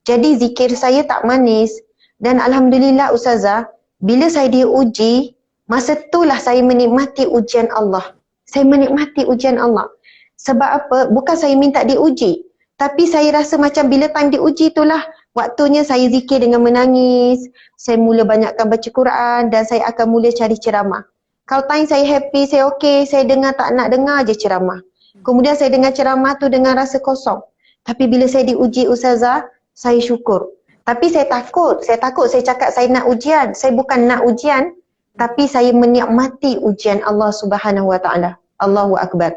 Jadi zikir saya tak manis. Dan Alhamdulillah Ustazah, bila saya diuji, masa itulah saya menikmati ujian Allah. Saya menikmati ujian Allah. Sebab apa? Bukan saya minta diuji. Tapi saya rasa macam bila time diuji itulah waktunya saya zikir dengan menangis. Saya mula banyakkan baca Quran dan saya akan mula cari ceramah. Kalau time saya happy, saya okey, saya dengar tak nak dengar je ceramah. Kemudian saya dengar ceramah tu dengan rasa kosong. Tapi bila saya diuji Ustazah, saya syukur. Tapi saya takut saya cakap saya nak ujian. Saya bukan nak ujian, tapi saya menikmati ujian Allah Subhanahu Wa Taala. Allahu Akbar.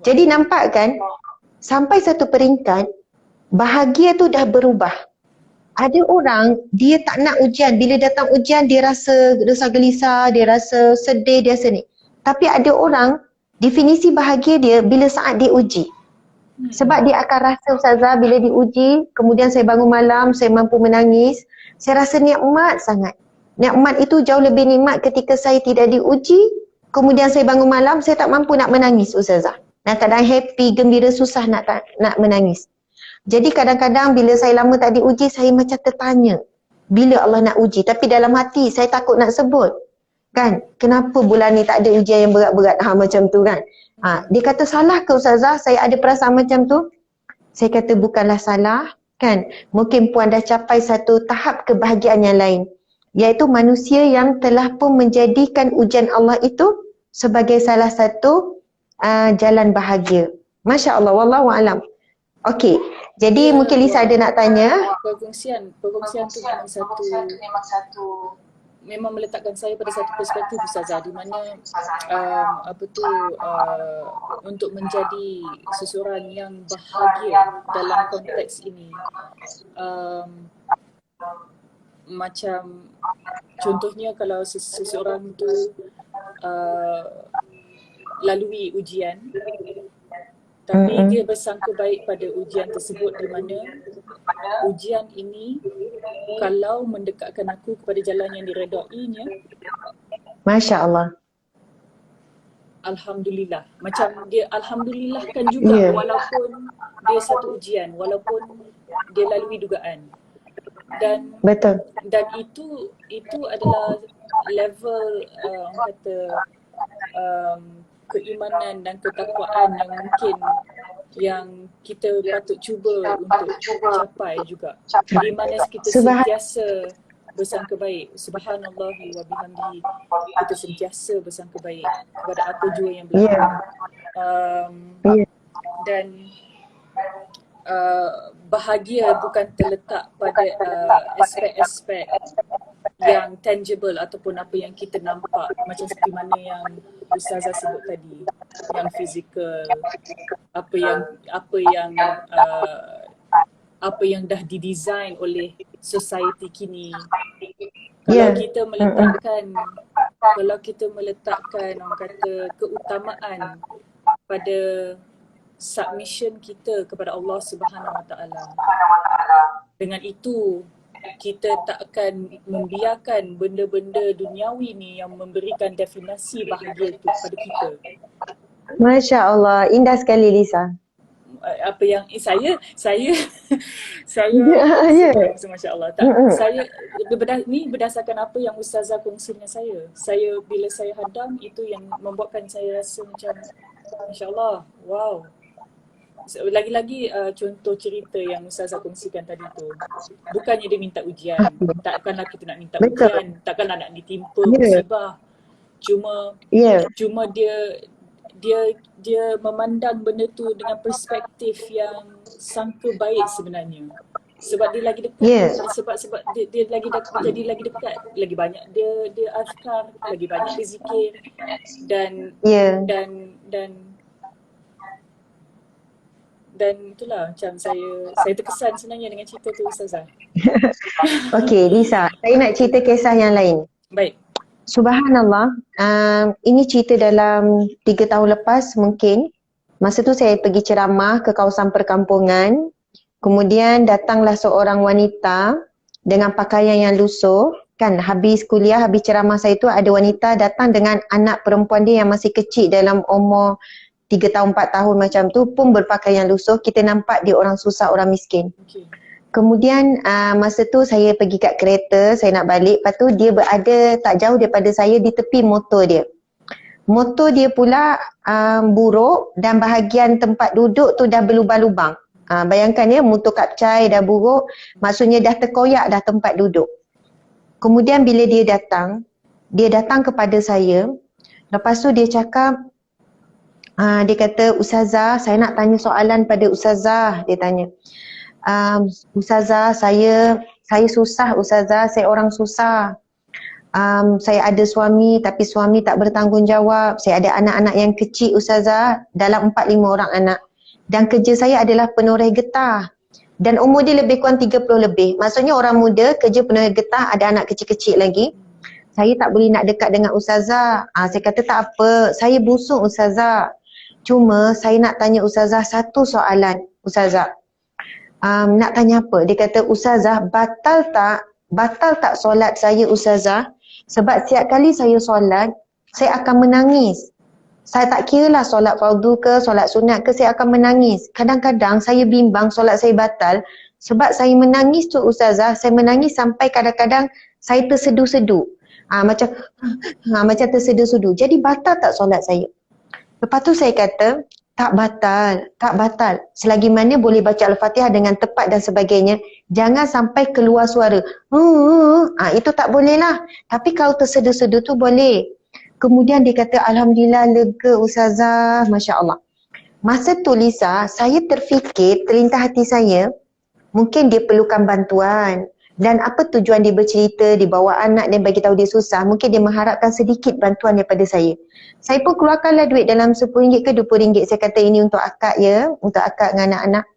Jadi nampak kan, sampai satu peringkat, bahagia tu dah berubah. Ada orang, dia tak nak ujian. Bila datang ujian, dia rasa gelisah, dia rasa sedih, dia rasa ni. Tapi ada orang, definisi bahagia dia bila saat dia uji. Sebab dia akan rasa Ustazah bila diuji, kemudian saya bangun malam, saya mampu menangis. Saya rasa nikmat sangat. Nikmat itu jauh lebih nikmat ketika saya tidak diuji, kemudian saya bangun malam, saya tak mampu nak menangis Ustazah. Nak kadang happy, gembira, susah nak menangis. Jadi kadang-kadang bila saya lama tak diuji, saya macam tertanya, bila Allah nak uji? Tapi dalam hati saya takut nak sebut. Kan? Kenapa bulan ni tak ada ujian yang berat-berat? Macam tu kan? Dia kata, salah ke Ustazah saya ada perasaan macam tu? Saya kata bukanlah salah. Kan? Mungkin puan dah capai satu tahap kebahagiaan yang lain. Iaitu manusia yang telah pun menjadikan ujian Allah itu sebagai salah satu jalan bahagia. Masya Allah, wallahu alam. Okey, jadi mungkin Lisa ada nak tanya. Perkongsian tu memang satu memang meletakkan saya pada satu perspektif Ustazah, di mana untuk menjadi seseorang yang bahagia dalam konteks ini, macam contohnya kalau seseorang tu lalui ujian, tapi dia bersangka baik pada ujian tersebut, di mana ujian ini kalau mendekatkan aku kepada jalan yang diredainya, Masya Allah. Alhamdulillah. Macam dia alhamdulillahkan juga, walaupun dia satu ujian, walaupun dia lalui dugaan. Dan betul. Dan itu adalah level keimanan dan ketakwaan yang mungkin yang kita patut cuba untuk capai juga. Di mana kita sentiasa bersangka baik. Subhanallahi wa bihamdihi. Kita sentiasa bersangka baik kepada apa jua yang berlaku. Dan bahagia bukan terletak pada aspek-aspek yang tangible ataupun apa yang kita nampak, macam seperti mana yang Ustazah sebut tadi, yang fizikal, apa yang dah didesain oleh society kini. Kalau kita meletakkan orang kata keutamaan pada submission kita kepada Allah Subhanahu Wa Taala, dengan itu kita tak akan membiarkan benda-benda duniawi ni yang memberikan definisi bahagia tu kepada kita. Masya Allah, indah sekali Lisa. Apa yang saya Ya. Masya Allah. Tak, saya ni berdasarkan apa yang Ustazah kongsi dengan saya. Bila saya hadam, itu yang membuatkan saya rasa macam Masya Allah, wow. Lagi-lagi contoh cerita yang Ustazah kongsikan tadi tu. Bukannya dia minta ujian. Takkanlah kita nak minta Betul. ujian. Takkanlah nak ditimpa musibah. Cuma dia memandang benda tu dengan perspektif yang sangka baik sebenarnya. Sebab dia lagi dekat. Sebab dia lagi dekat, jadi lagi dekat. Lagi banyak dia azkar, lagi banyak dia zikir. Dan itulah macam saya terkesan sebenarnya dengan cerita tu Ustazah. Okey Lisa, saya nak cerita kisah yang lain. Baik. Subhanallah, ini cerita dalam 3 tahun lepas mungkin. Masa tu saya pergi ceramah ke kawasan perkampungan. Kemudian datanglah seorang wanita dengan pakaian yang lusuh. Kan habis kuliah, habis ceramah saya tu ada wanita datang dengan anak perempuan dia yang masih kecil dalam umur 3 tahun, 4 tahun macam tu pun berpakaian lusuh. Kita nampak dia orang susah, orang miskin. Okay. Kemudian masa tu saya pergi kat kereta, saya nak balik. Lepas tu dia berada tak jauh daripada saya di tepi motor dia. Motor dia pula buruk dan bahagian tempat duduk tu dah berlubang-lubang. Bayangkan ya, motor kapcai dah buruk, maksudnya dah terkoyak dah tempat duduk. Kemudian bila dia datang kepada saya. Lepas tu dia cakap, dia kata, Ustazah, saya nak tanya soalan pada Ustazah. Dia tanya, Ustazah, saya susah Ustazah, saya orang susah. Saya ada suami tapi suami tak bertanggungjawab. Saya ada anak-anak yang kecil Ustazah, dalam 4-5 orang anak. Dan kerja saya adalah penoreh getah. Dan umur dia lebih kurang 30 lebih. Maksudnya orang muda, kerja penoreh getah, ada anak kecil-kecil lagi. Saya tak boleh nak dekat dengan Ustazah. Saya kata tak apa, saya busuk Ustazah. Cuma saya nak tanya Ustazah satu soalan Ustazah. Nak tanya apa? Dia kata, Ustazah, batal tak solat saya Ustazah? Sebab setiap kali saya solat, saya akan menangis. Saya tak kira lah solat fardu ke, solat sunat ke, saya akan menangis. Kadang-kadang saya bimbang solat saya batal. Sebab saya menangis tu Ustazah, saya menangis sampai kadang-kadang saya tersedu-sedu. Macam tersedu-sedu. Jadi batal tak solat saya? Lepas tu saya kata, tak batal. Selagi mana boleh baca Al-Fatihah dengan tepat dan sebagainya, jangan sampai keluar suara. Itu tak boleh lah. Tapi kalau tersedu-sedu tu boleh. Kemudian dia kata, Alhamdulillah lega Ustazah, Masya Allah. Masa tu Lisa, saya terfikir, terlintas hati saya, mungkin dia perlukan bantuan. Dan apa tujuan dia bercerita, dia bawa anak dan bagi tahu dia susah, mungkin dia mengharapkan sedikit bantuan daripada saya. Saya pun keluarkanlah duit dalam RM10 ke RM20. Saya kata ini untuk akad ya, untuk akad dengan anak-anak.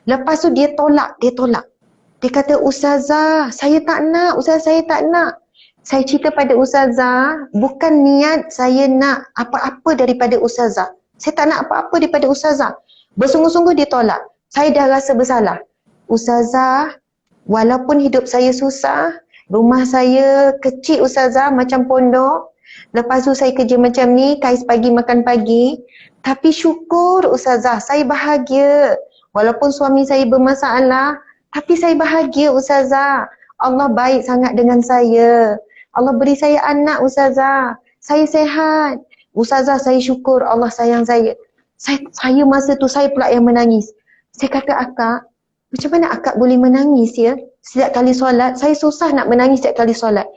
Lepas tu dia tolak. Dia kata, Ustazah, saya tak nak. Saya cerita pada Ustazah, bukan niat saya nak apa-apa daripada Ustazah. Saya tak nak apa-apa daripada Ustazah. Bersungguh-sungguh dia tolak. Saya dah rasa bersalah. Ustazah, walaupun hidup saya susah, rumah saya kecil Ustazah, macam pondok. Lepas tu saya kerja macam ni, kais pagi makan pagi. Tapi syukur Ustazah, saya bahagia. Walaupun suami saya bermasalah, tapi saya bahagia Ustazah. Allah baik sangat dengan saya. Allah beri saya anak Ustazah. Saya sehat. Ustazah, saya syukur Allah sayang saya. Saya masa tu saya pula yang menangis. Saya kata, akak, macam mana akak boleh menangis ya? Setiap kali solat, saya susah nak menangis setiap kali solat.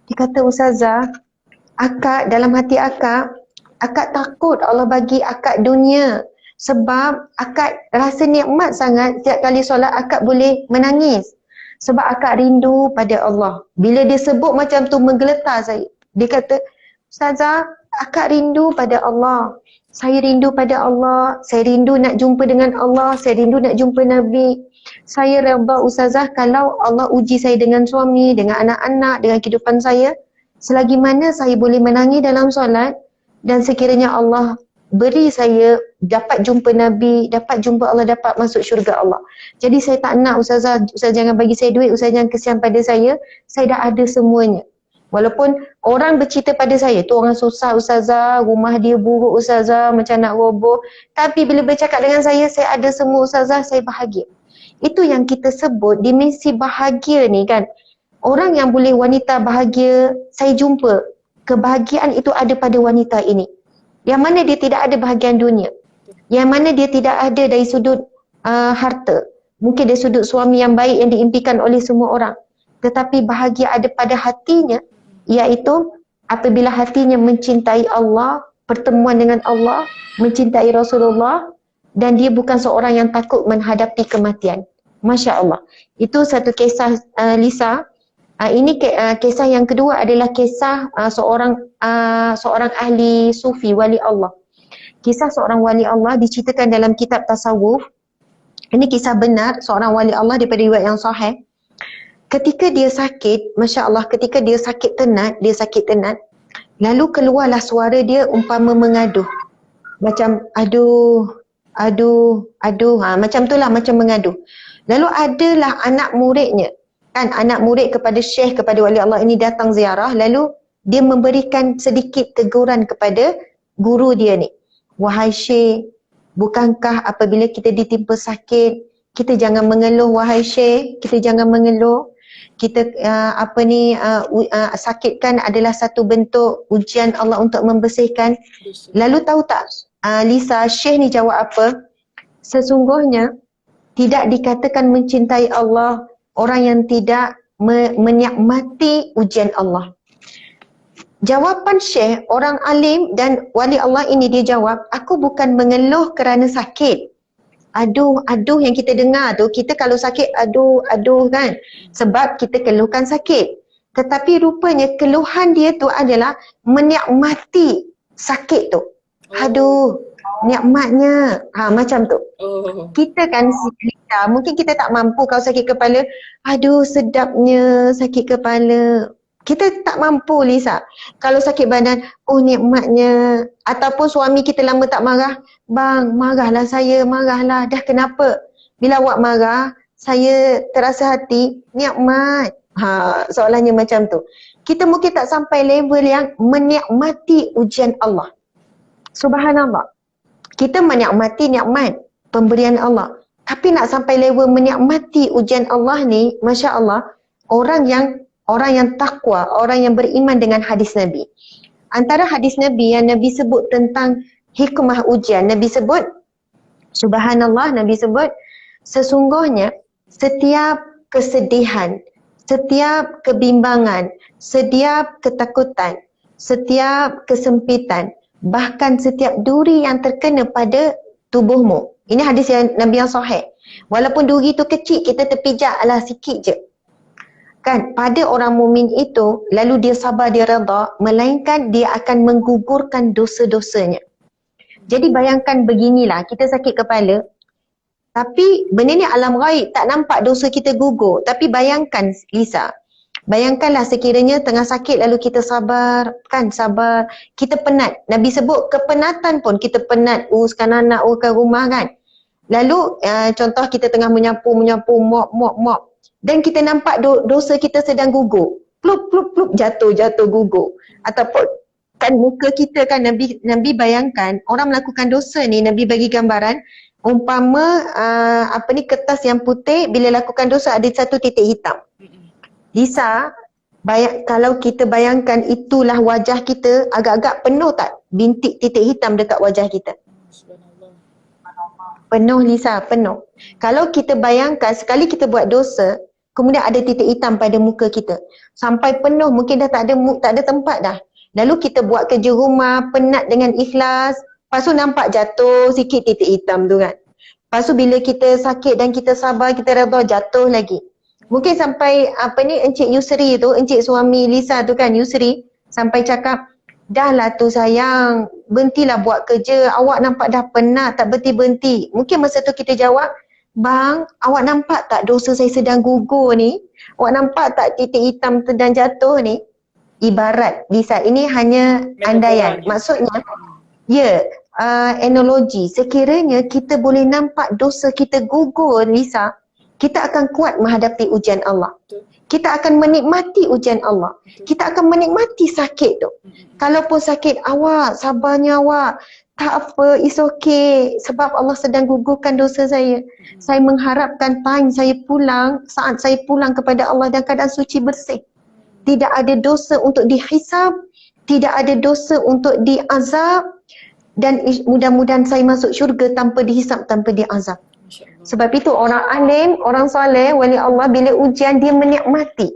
Dia kata, Ustazah, akak dalam hati akak takut Allah bagi akak dunia. Sebab akak rasa nikmat sangat setiap kali solat akak boleh menangis. Sebab akak rindu pada Allah. Bila dia sebut macam tu menggeletar saya. Dia kata, Ustazah, akak rindu pada Allah. Saya rindu pada Allah. Saya rindu nak jumpa dengan Allah. Saya rindu nak jumpa Nabi. Saya redha Ustazah kalau Allah uji saya dengan suami, dengan anak-anak, dengan kehidupan saya. Selagi mana saya boleh menangis dalam solat dan sekiranya Allah beri saya dapat jumpa Nabi, dapat jumpa Allah, dapat masuk syurga Allah. Jadi saya tak nak Ustazah jangan bagi saya duit, Ustazah jangan kesian pada saya dah ada semuanya. Walaupun orang bercerita pada saya, tu orang susah Ustazah, rumah dia buruk Ustazah, macam nak roboh. Tapi bila bercakap dengan saya ada semua Ustazah, saya bahagia. Itu yang kita sebut dimensi bahagia ni kan. Orang yang boleh wanita bahagia, saya jumpa kebahagiaan itu ada pada wanita ini. Yang mana dia tidak ada bahagian dunia. Yang mana dia tidak ada dari sudut harta. Mungkin dari sudut suami yang baik yang diimpikan oleh semua orang. Tetapi bahagia ada pada hatinya, iaitu apabila hatinya mencintai Allah, pertemuan dengan Allah, mencintai Rasulullah, dan dia bukan seorang yang takut menghadapi kematian. Masya Allah. Itu satu kisah Lisa. Ini kisah yang kedua adalah kisah seorang ahli sufi, wali Allah. Kisah seorang wali Allah diceritakan dalam kitab tasawuf. Ini kisah benar seorang wali Allah daripada riwayat yang sahih. Ketika dia sakit, Masya Allah, ketika dia sakit tenat, lalu keluarlah suara dia umpama mengaduh. Macam aduh, macam itulah, macam mengaduh. Lalu adalah anak muridnya, kan, anak murid kepada syekh, kepada wali Allah ini datang ziarah, lalu dia memberikan sedikit teguran kepada guru dia ni. Wahai syekh, bukankah apabila kita ditimpa sakit, kita jangan mengeluh wahai syekh, kita jangan mengeluh. Kita sakit kan adalah satu bentuk ujian Allah untuk membersihkan. Lalu tahu tak Lisa, syekh ni jawab apa? Sesungguhnya tidak dikatakan mencintai Allah orang yang tidak menikmati ujian Allah. Jawapan syekh, orang alim dan wali Allah ini, dia jawab, aku bukan mengeluh kerana sakit. Aduh yang kita dengar tu, kita kalau sakit aduh kan, sebab kita keluhkan sakit. Tetapi rupanya keluhan dia tu adalah menikmati sakit tu. Aduh, nikmatnya. Macam tu. Kita kan mungkin kita tak mampu kalau sakit kepala, aduh sedapnya sakit kepala. Kita tak mampu Lisa. Kalau sakit badan, oh nikmatnya. Ataupun suami kita lama tak marah, bang marahlah saya, marahlah. Dah kenapa? Bila awak marah, saya terasa hati, nikmat. Soalannya macam tu. Kita mungkin tak sampai level yang menikmati ujian Allah. Subhanallah. Kita menikmati nikmat pemberian Allah. Tapi nak sampai level menikmati ujian Allah ni, Masya Allah, orang yang takwa, orang yang beriman dengan hadis Nabi. Antara hadis Nabi yang Nabi sebut tentang hikmah ujian, Nabi sebut, subhanallah, Nabi sebut, sesungguhnya setiap kesedihan, setiap kebimbangan, setiap ketakutan, setiap kesempitan, bahkan setiap duri yang terkena pada tubuhmu. Ini hadis yang Nabi yang sahih. Walaupun duri tu kecil, kita terpijak alah sikit je. Kan, pada orang mukmin itu, lalu dia sabar, dia redha, melainkan dia akan menggugurkan dosa-dosanya. Jadi bayangkan beginilah, kita sakit kepala, tapi benda ni alam ghaib, tak nampak dosa kita gugur. Tapi bayangkan Lisa, bayangkanlah sekiranya tengah sakit lalu kita sabar, kan, sabar, kita penat. Nabi sebut kepenatan pun, kita penat, uruskan anak, uruskan rumah kan. Lalu contoh kita tengah menyapu, mop. Dan kita nampak dosa kita sedang gugur. Plup, jatuh gugur. Ataupun kan muka kita kan, Nabi bayangkan orang melakukan dosa ni, Nabi bagi gambaran umpama kertas yang putih, bila lakukan dosa ada satu titik hitam. Lisa, kalau kita bayangkan itulah wajah kita, agak-agak penuh tak bintik titik hitam dekat wajah kita? Penuh Lisa, penuh. Kalau kita bayangkan sekali kita buat dosa, kemudian ada titik hitam pada muka kita. Sampai penuh, mungkin dah tak ada tempat dah. Lalu kita buat kerja rumah, penat dengan ikhlas. Lepas tu nampak jatuh sikit titik hitam tu kan. Lepas tu bila kita sakit dan kita sabar, kita redha, jatuh lagi. Mungkin sampai Encik Yusri tu, Encik suami Lisa tu kan, Yusri, sampai cakap, dah lah tu sayang, berhentilah buat kerja, awak nampak dah penat, tak berhenti-berhenti. Mungkin masa tu kita jawab, bang, awak nampak tak dosa saya sedang gugur ni? Awak nampak tak titik hitam sedang jatuh ni? Ibarat, Lisa, ini hanya andaian. Maksudnya, ya, analogi, sekiranya kita boleh nampak dosa kita gugur, Lisa, kita akan kuat menghadapi ujian Allah. Kita akan menikmati ujian Allah. Kita akan menikmati sakit tu. Kalaupun sakit, awak, sabarnya awak. Tak apa, it's okay. Sebab Allah sedang gugurkan dosa saya. Saya mengharapkan time saya pulang, saat saya pulang kepada Allah dalam keadaan suci bersih. Tidak ada dosa untuk dihisab, tidak ada dosa untuk diazab, dan mudah-mudahan saya masuk syurga tanpa dihisab, tanpa diazab. Sebab itu orang alim, orang soleh, wali Allah, bila ujian dia menikmati.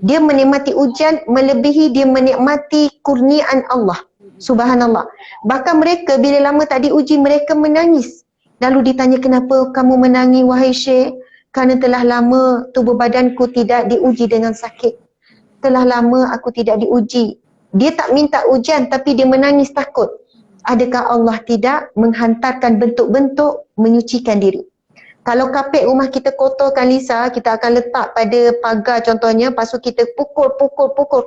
Dia menikmati ujian melebihi dia menikmati kurniaan Allah. Subhanallah. Bahkan mereka bila lama tak diuji, mereka menangis. Lalu ditanya, kenapa kamu menangis wahai Syekh? Kerana telah lama tubuh badanku tidak diuji dengan sakit. Telah lama aku tidak diuji. Dia tak minta ujian tapi dia menangis takut. Adakah Allah tidak menghantarkan bentuk-bentuk menyucikan diri? Kalau kapet rumah kita kotorkan, Lisa, kita akan letak pada pagar contohnya, lepas tu kita pukul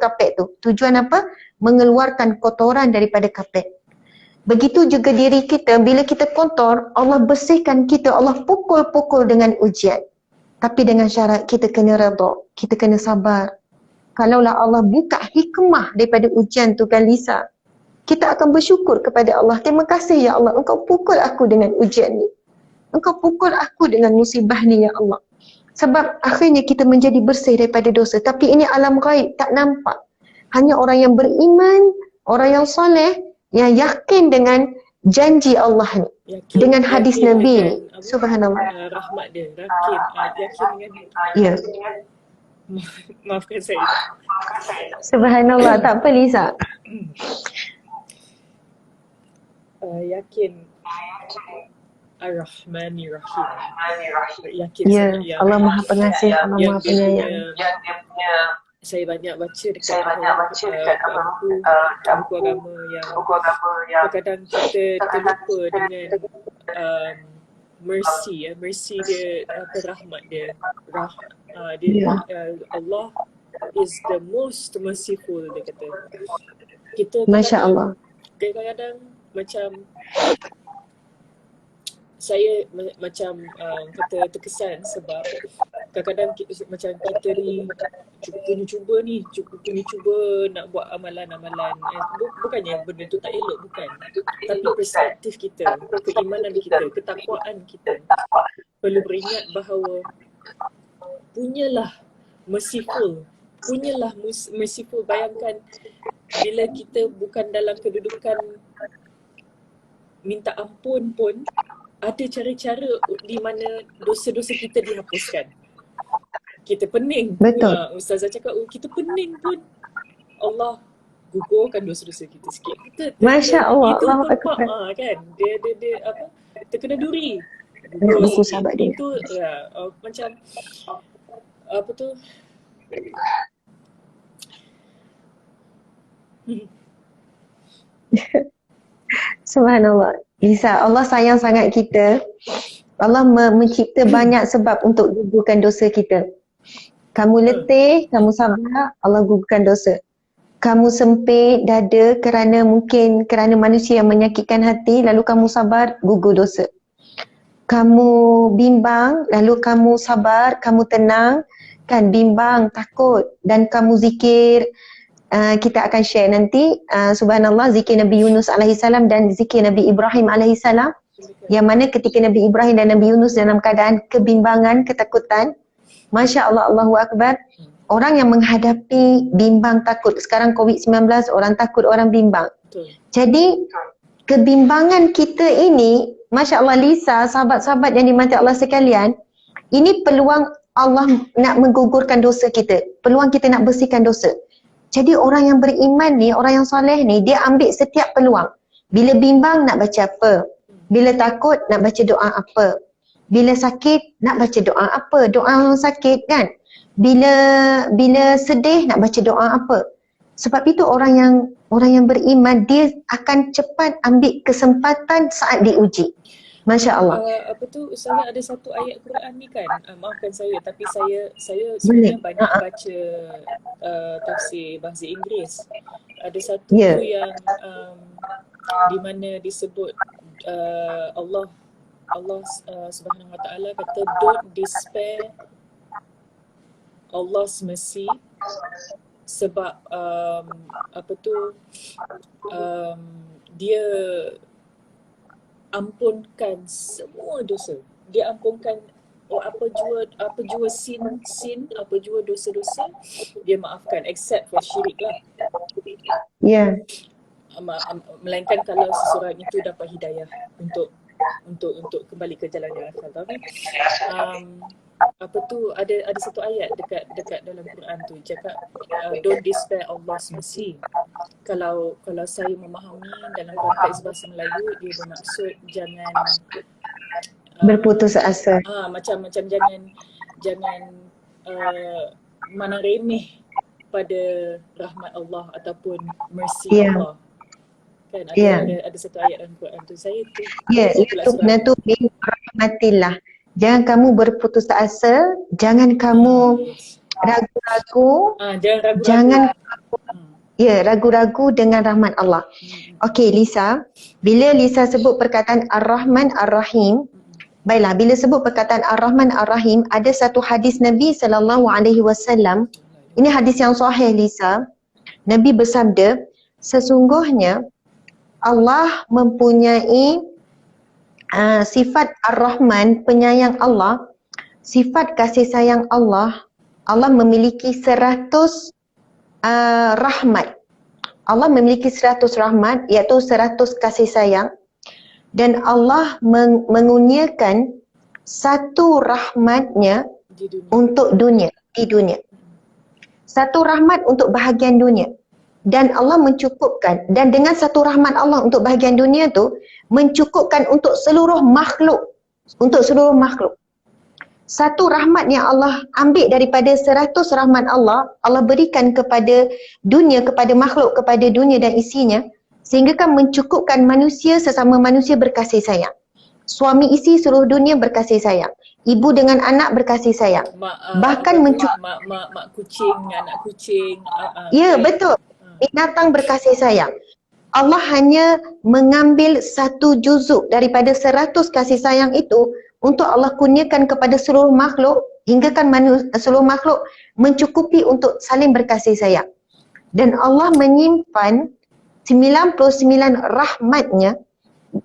kapet tu. Tujuan apa? Mengeluarkan kotoran daripada kapet. Begitu juga diri kita, bila kita kotor, Allah bersihkan kita, Allah pukul dengan ujian. Tapi dengan syarat kita kena redha, kita kena sabar. Kalaulah Allah buka hikmah daripada ujian tu kan, Lisa, kita akan bersyukur kepada Allah. Terima kasih ya Allah, engkau pukul aku dengan ujian ni. Engkau pukul aku dengan musibah ni ya Allah. Sebab akhirnya kita menjadi bersih daripada dosa. Tapi ini alam gaib, tak nampak. Hanya orang yang beriman, orang yang soleh, yang yakin dengan janji Allah ni. Dengan hadis Nabi ni. Subhanallah. Rahmat dia, yakin dengan Ya. Maafkan saya. Subhanallah, tak apa Lisa. Yakin Ar-Rahmanir-Rahim. Yakin Ya, sangat yang Allah Maha Pengasih, Allah yang Maha dia Penyayang. punya, saya banyak baca dekat buku agama yang kadang kita terlupa dengan mercy dia, rahmat dia. Allah is the most merciful, dia kata. Kita Masya Allah. kadang-kadang macam saya macam kata terkesan sebab kadang-kadang macam kita ni cuba nak buat amalan-amalan. Bukannya benda tu tak elok, bukan. Tapi perspektif kita, keimanan kita, ketakwaan kita perlu beringat bahawa punyalah merciful. Bayangkan bila kita bukan dalam kedudukan minta ampun pun, ada cara-cara di mana dosa-dosa kita dihapuskan. Kita pening. Betul. Ustazah cakap, kita pening pun Allah gugurkan dosa-dosa kita sikit. Masya Allah. Itu Allah tempat Akbar. kan. Dia apa? Terkena duri. Buku sahabat dia. Itu ya, macam apa tu? Subhanallah. Lisa, Allah sayang sangat kita. Allah mencipta banyak sebab untuk gugurkan dosa kita. Kamu letih, kamu sabar, Allah gugurkan dosa. Kamu sempit dada kerana manusia yang menyakitkan hati, lalu kamu sabar, gugur dosa. Kamu bimbang, lalu kamu sabar, kamu tenang, kan bimbang, takut, dan kamu zikir. Kita akan share nanti subhanallah zikir Nabi Yunus alaihissalam dan zikir Nabi Ibrahim alaihissalam, yang mana ketika Nabi Ibrahim dan Nabi Yunus dalam keadaan kebimbangan, ketakutan, Masya Allah, Allahu Akbar, orang yang menghadapi bimbang, takut. Sekarang COVID-19, orang takut, orang bimbang. Jadi kebimbangan kita ini, Masya Allah Lisa, sahabat-sahabat yang dimati Allah sekalian, ini peluang Allah nak menggugurkan dosa kita, peluang kita nak bersihkan dosa. Jadi orang yang beriman ni, orang yang soleh ni, dia ambil setiap peluang. Bila bimbang nak baca apa? Bila takut nak baca doa apa? Bila sakit nak baca doa apa? Doa orang sakit kan? Bila sedih nak baca doa apa? Sebab itu orang yang beriman, dia akan cepat ambil kesempatan saat diuji. Masya Allah. Apa tu, saya ada satu ayat Quran ni kan, maafkan saya tapi saya Boleh. sebenarnya banyak baca tafsir bahasa Inggeris. Ada satu Ya. tu yang di mana disebut Allah Subhanahu Wa Taala kata, don't despair Allah's mercy, sebab apa tu, dia ampunkan semua dosa. Dia ampunkan apa jua sin, apa jua dosa-dosa, dia maafkan except for syirik lah. Ya. Melainkan kalau seseorang itu dapat hidayah untuk kembali ke jalan yang asal. Tapi apa tu, ada satu ayat dekat dalam Quran tu cakap don't despair Allah's mercy. Kalau saya memahami dalam konteks bahasa Melayu, dia bermaksud jangan Berputus asa. macam jangan mana remeh pada rahmat Allah ataupun mercy Allah. Kan ada satu ayat dalam Quran tu, saya tu itu min rahmatillah. Jangan kamu berputus asa, jangan kamu ragu-ragu, jangan ragu-ragu dengan rahmat Allah. Okey Lisa, bila Lisa sebut perkataan Ar-Rahman Ar-Rahim, baiklah, bila sebut perkataan Ar-Rahman Ar-Rahim, ada satu hadis Nabi SAW. Ini hadis yang sahih Lisa. Nabi bersabda, sesungguhnya Allah mempunyai sifat Ar-Rahman, penyayang Allah, sifat kasih sayang Allah. Allah memiliki 100 rahmat. Allah memiliki 100 rahmat, iaitu 100 kasih sayang. Dan Allah mengurniakan satu rahmatnya untuk dunia, di dunia. Satu rahmat untuk bahagian dunia. Dan Allah mencukupkan, dan dengan satu rahmat Allah untuk bahagian dunia tu mencukupkan untuk seluruh makhluk, Satu rahmat yang Allah ambil daripada 100 rahmat Allah, Allah berikan kepada dunia, kepada makhluk, kepada dunia dan isinya, sehingga kan mencukupkan manusia, sesama manusia berkasih sayang. Suami isteri seluruh dunia berkasih sayang. Ibu dengan anak berkasih sayang. Bahkan mencukupkan mak kucing, anak kucing. Ya, betul. Binatang berkasih sayang. Allah hanya mengambil satu juzuk daripada 100 kasih sayang itu untuk Allah kurniakan kepada seluruh makhluk, hingga kan seluruh makhluk mencukupi untuk saling berkasih sayang. Dan Allah menyimpan 99 rahmatnya,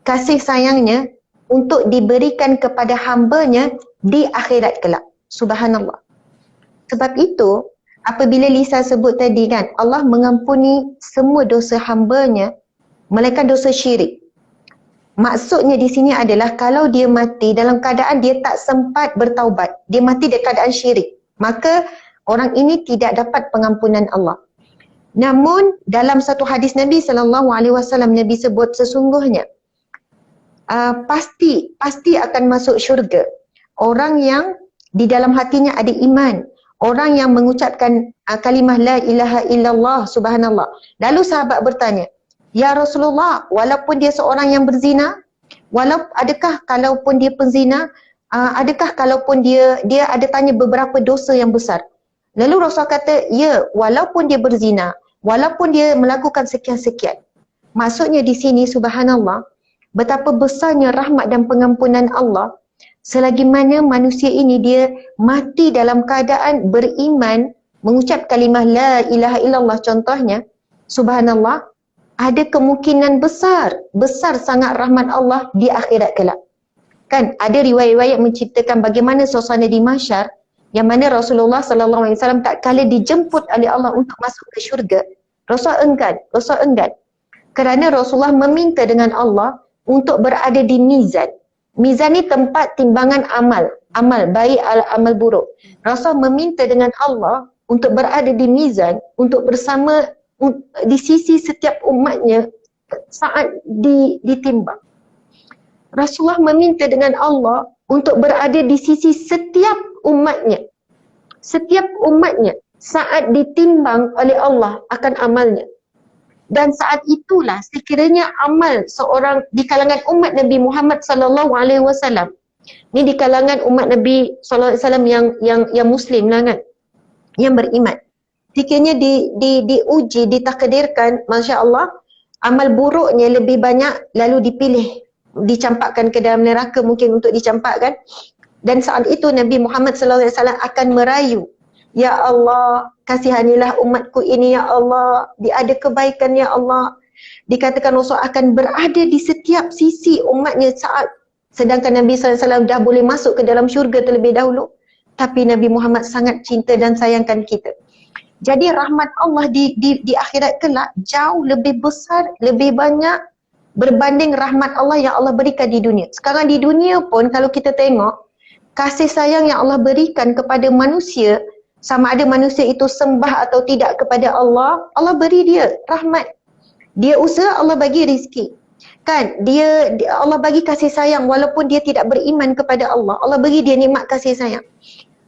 kasih sayangnya untuk diberikan kepada hambanya di akhirat kelak. Subhanallah. Sebab itu, apabila Lisa sebut tadi kan, Allah mengampuni semua dosa hambanya, melainkan dosa syirik. Maksudnya di sini adalah kalau dia mati dalam keadaan dia tak sempat bertaubat, dia mati dalam keadaan syirik, maka orang ini tidak dapat pengampunan Allah. Namun dalam satu hadis Nabi SAW, Nabi sebut sesungguhnya pasti akan masuk syurga orang yang di dalam hatinya ada iman, orang yang mengucapkan kalimah la ilaha illallah, subhanallah. Lalu sahabat bertanya, ya Rasulullah, walaupun dia seorang yang berzina, adakah kalaupun dia penzina, adakah kalaupun dia ada tanya beberapa dosa yang besar. Lalu Rasul kata, ya, walaupun dia berzina, walaupun dia melakukan sekian-sekian. Maksudnya di sini, subhanallah, betapa besarnya rahmat dan pengampunan Allah selagi mana manusia ini dia mati dalam keadaan beriman, mengucap kalimah la ilaha illallah contohnya, subhanallah, ada kemungkinan besar sangat rahmat Allah di akhirat kelak. Kan ada riwayat-riwayat menceritakan bagaimana suasana di mahsyar, yang mana Rasulullah SAW tak kala dijemput oleh Allah untuk masuk ke syurga, Rasul enggan. Kerana Rasulullah meminta dengan Allah untuk berada di mizan. Mizan ni tempat timbangan amal baik, amal buruk. Rasul meminta dengan Allah untuk berada di mizan, untuk bersama di sisi setiap umatnya saat ditimbang. Rasulullah meminta dengan Allah untuk berada di sisi setiap umatnya saat ditimbang oleh Allah akan amalnya. Dan saat itulah sekiranya amal seorang di kalangan umat Nabi Muhammad sallallahu alaihi wasallam, ni di kalangan umat Nabi sallallahu alaihi wasallam yang muslim lah kan, yang beriman, sekiranya diuji, ditakdirkan, masya-Allah, amal buruknya lebih banyak lalu dipilih, dicampakkan ke dalam neraka mungkin untuk dicampakkan. Dan saat itu Nabi Muhammad sallallahu alaihi wasallam akan merayu, ya Allah, kasihanilah umatku ini ya Allah, dia ada kebaikan ya Allah. Dikatakan Rasul akan berada di setiap sisi umatnya saat, sedangkan Nabi sallallahu alaihi wasallam dah boleh masuk ke dalam syurga terlebih dahulu. Tapi Nabi Muhammad sangat cinta dan sayangkan kita. Jadi rahmat Allah di akhirat kelak jauh lebih besar, lebih banyak berbanding rahmat Allah yang Allah berikan di dunia. Sekarang di dunia pun kalau kita tengok, kasih sayang yang Allah berikan kepada manusia, sama ada manusia itu sembah atau tidak kepada Allah, Allah beri dia rahmat. Dia usaha, Allah bagi rezeki. Kan, Allah bagi kasih sayang walaupun dia tidak beriman kepada Allah. Allah bagi dia nikmat kasih sayang.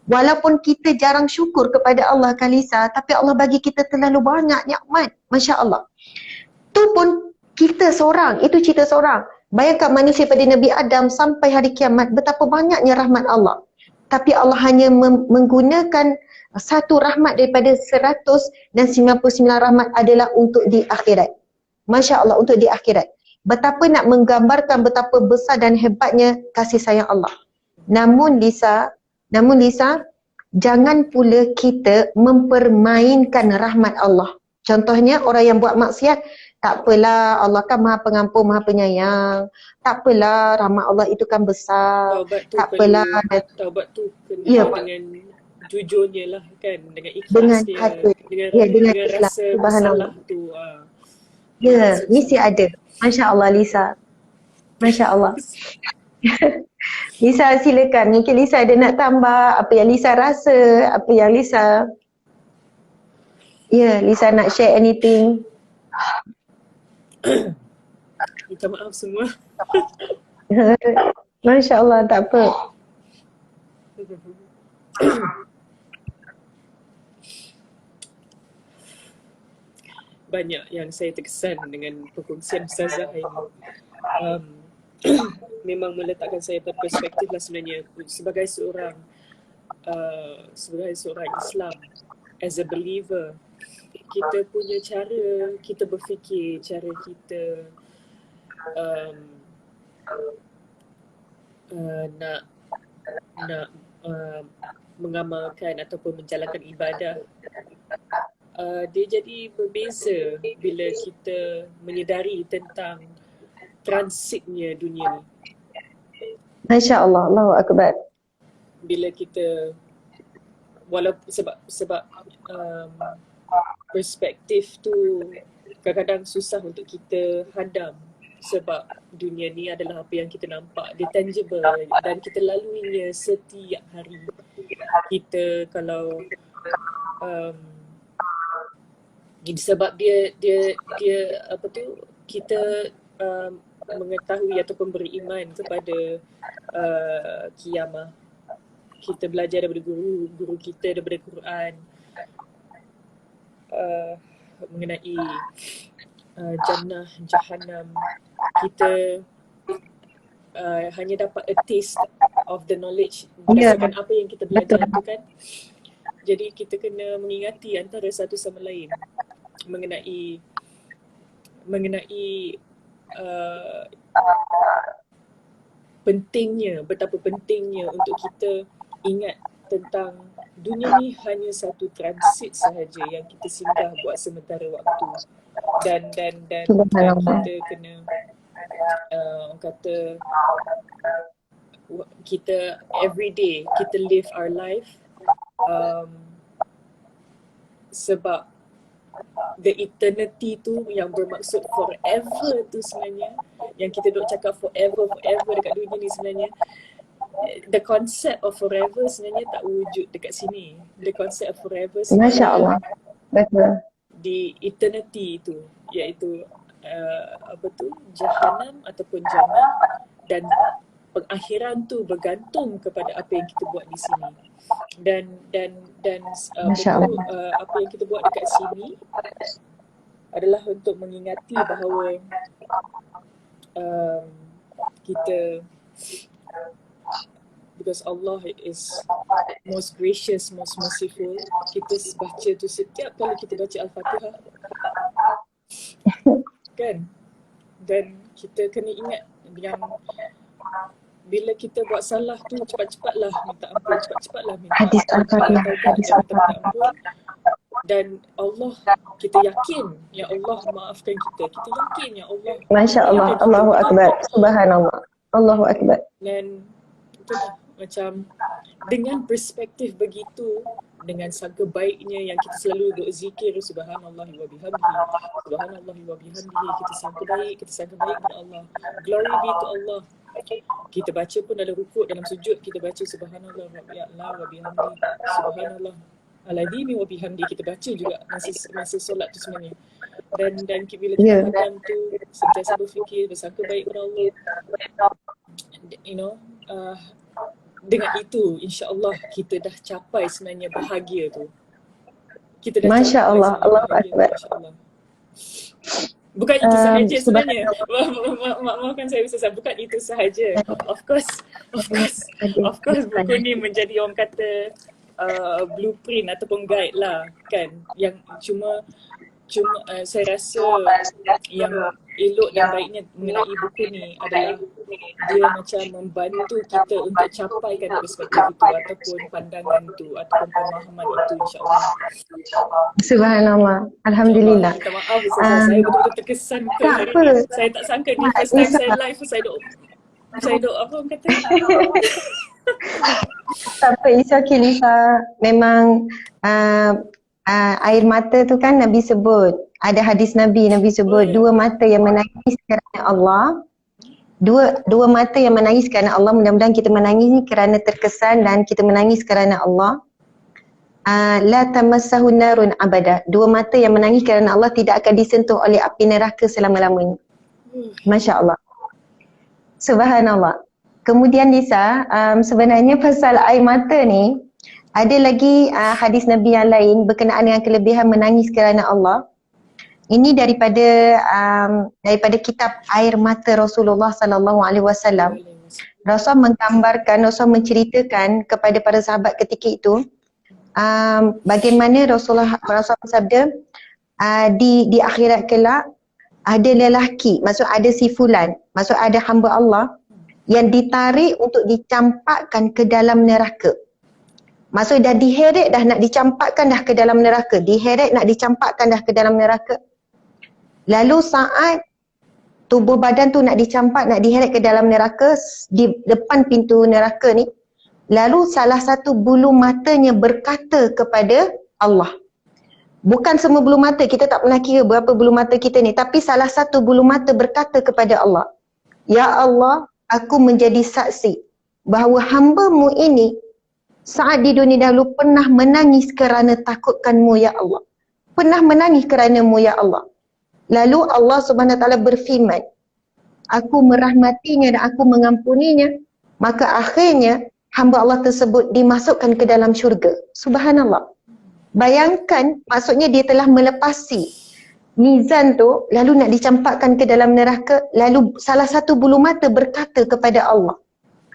Walaupun kita jarang syukur kepada Allah Kalisa, tapi Allah bagi kita terlalu banyak nikmat. Masya Allah. Tu pun kita seorang, itu cerita seorang. Bayangkan manusia pada Nabi Adam sampai hari kiamat, betapa banyaknya rahmat Allah. Tapi Allah hanya menggunakan satu rahmat daripada 199 rahmat adalah untuk di akhirat. Masya Allah, untuk di akhirat. Betapa nak menggambarkan betapa besar dan hebatnya kasih sayang Allah. Namun Lisa, jangan pula kita mempermainkan rahmat Allah. Contohnya orang yang buat maksiat, tak apalah, Allah kan maha pengampun, maha penyayang. Tak apalah, rahmat Allah itu kan besar. Tak apalah. Taubat tu kena Ya, dengan jujurnya lah kan, dengan ikhlas dengan dia, hati. dengan, Ya, dengan dengan ikhlas. rasa Subhanallah. bersalah tu. Ya, mesti ada. Masya Allah Lisa. Masya Allah. Lisa silakan. Mungkin Lisa ada nak tambah apa yang Lisa rasa, apa yang Lisa, ya, Lisa nak share anything. Minta maaf semua. Masya Allah, tak apa. Banyak yang saya terkesan dengan perkongsian Ustazah ini. Memang meletakkan saya berperspektif lah sebenarnya sebagai seorang Islam, as a believer. Kita punya cara kita berfikir, cara kita nak mengamalkan ataupun menjalankan ibadah, dia jadi berbeza bila kita menyedari tentang transitnya dunia ni. Masya Allah, Allahu Akbar. Bila kita, walaupun sebab perspektif tu kadang-kadang susah untuk kita hadam, sebab dunia ni adalah apa yang kita nampak, dia tangible dan kita laluinya setiap hari. Kita kalau sebab dia apa tu, kita mengetahui ataupun beriman kepada kiamah. Kita belajar daripada guru kita, daripada Quran, mengenai jannah, jahannam. Kita hanya dapat a taste of the knowledge berdasarkan apa yang kita belajar tu kan. Jadi kita kena mengingati antara satu sama lain mengenai betapa pentingnya untuk kita ingat tentang dunia ni hanya satu transit sahaja yang kita singgah buat sementara waktu. Dan kita kena kata kita everyday kita live our life sebab the eternity tu yang bermaksud forever tu sebenarnya, yang kita duk cakap forever dekat dunia ni, sebenarnya the concept of forever sebenarnya tak wujud dekat sini. The concept of forever sebenarnya, Masya Allah, betul, di eternity tu, iaitu apa tu, jahannam ataupun jannah, dan pengakhiran tu bergantung kepada apa yang kita buat di sini. Dan apa yang kita buat dekat sini adalah untuk mengingati bahawa kita, because Allah is most gracious, most merciful, kita baca tu setiap kali kita baca Al-Fatihah kan, dan kita kena ingat yang bila kita buat salah tu cepat-cepatlah minta ampun, cepat-cepatlah minta Hadis Al-Fatihah, taubat hadis dan minta Al-Fatihah. ampun. Dan Allah, kita yakin ya Allah maafkan kita, kita yakin ya Allah Masya Allah, maafkan kita. Allahu Akbar, Subhanallah, Allahu Akbar. Dan itulah macam dengan perspektif begitu, dengan sangka baiknya yang kita selalu berzikir subhanallahi wa bihamdihi, subhanallahi wa bihamdihi, kita sangka baik kepada Allah, glory be to Allah. Kita baca pun dalam rukuk, dalam sujud kita baca subhanallah wa bihamdihi, subhanallah al-azimi wa bihamdi, kita baca juga masa solat tu sebenarnya. Dan bila kita hadam tu sentiasa berfikir, bersangka baik kepada Allah, you know, dengan itu insya-Allah kita dah capai sebenarnya bahagia tu. Kita dah Masya capai Allah, sebenarnya Allahu bahagia tu, Akbar. insya-Allah. Bukan itu sahaja sebenarnya. Maafkan saya Ustazah, bukan itu sahaja. Of course buku ni menjadi orang kata blueprint ataupun guide lah kan, yang cuma saya rasa yang elok dan baiknya mengenai buku ni adalah dia macam membantu kita untuk capaikan perspektif itu ataupun pandangan tu ataupun pemahaman itu, insya-Allah. Subhanallah, Alhamdulillah. Minta maaf Ustazah, saya betul-betul terkesan ke hari ni. Saya tak sangka ni first time saya live, saya duk apa orang kata. Tak apa, it's okay Lisa. Memang air mata tu kan Nabi sebut. Ada hadis Nabi sebut dua mata yang menangis kerana Allah. Dua mata yang menangis kerana Allah. Mudah-mudahan kita menangis ni kerana terkesan dan kita menangis kerana Allah. La tamassahu narun abada. Dua mata yang menangis kerana Allah tidak akan disentuh oleh api neraka selama-lamanya. Masya Allah. Subhanallah. Kemudian Lisa, sebenarnya pasal air mata ni, ada lagi hadis Nabi yang lain berkenaan dengan kelebihan menangis kerana Allah. Ini daripada kitab Air Mata Rasulullah sallallahu alaihi wasallam. Rasul menggambarkan, Rasul menceritakan kepada para sahabat ketika itu bagaimana Rasulullah bersabda, di akhirat kelak ada lelaki, maksud ada si fulan, maksud ada hamba Allah yang ditarik untuk dicampakkan ke dalam neraka. Maksud dah diheret dah nak dicampakkan dah ke dalam neraka, diheret nak dicampakkan dah ke dalam neraka. Lalu saat tubuh badan tu nak dicampak, nak diheret ke dalam neraka, di depan pintu neraka ni, lalu salah satu bulu matanya berkata kepada Allah. Bukan semua bulu mata, kita tak pernah kira berapa bulu mata kita ni, tapi salah satu bulu mata berkata kepada Allah, Ya Allah, aku menjadi saksi bahawa hamba-Mu ini saat di dunia dahulu pernah menangis kerana takutkan-Mu ya Allah. Pernah menangis kerana-Mu ya Allah. Lalu Allah Subhanahu Wa Taala berfirman, aku merahmatinya dan aku mengampuninya. Maka akhirnya hamba Allah tersebut dimasukkan ke dalam syurga. Subhanallah. Bayangkan, maksudnya dia telah melepasi mizan tu, lalu nak dicampakkan ke dalam neraka, lalu salah satu bulu mata berkata kepada Allah,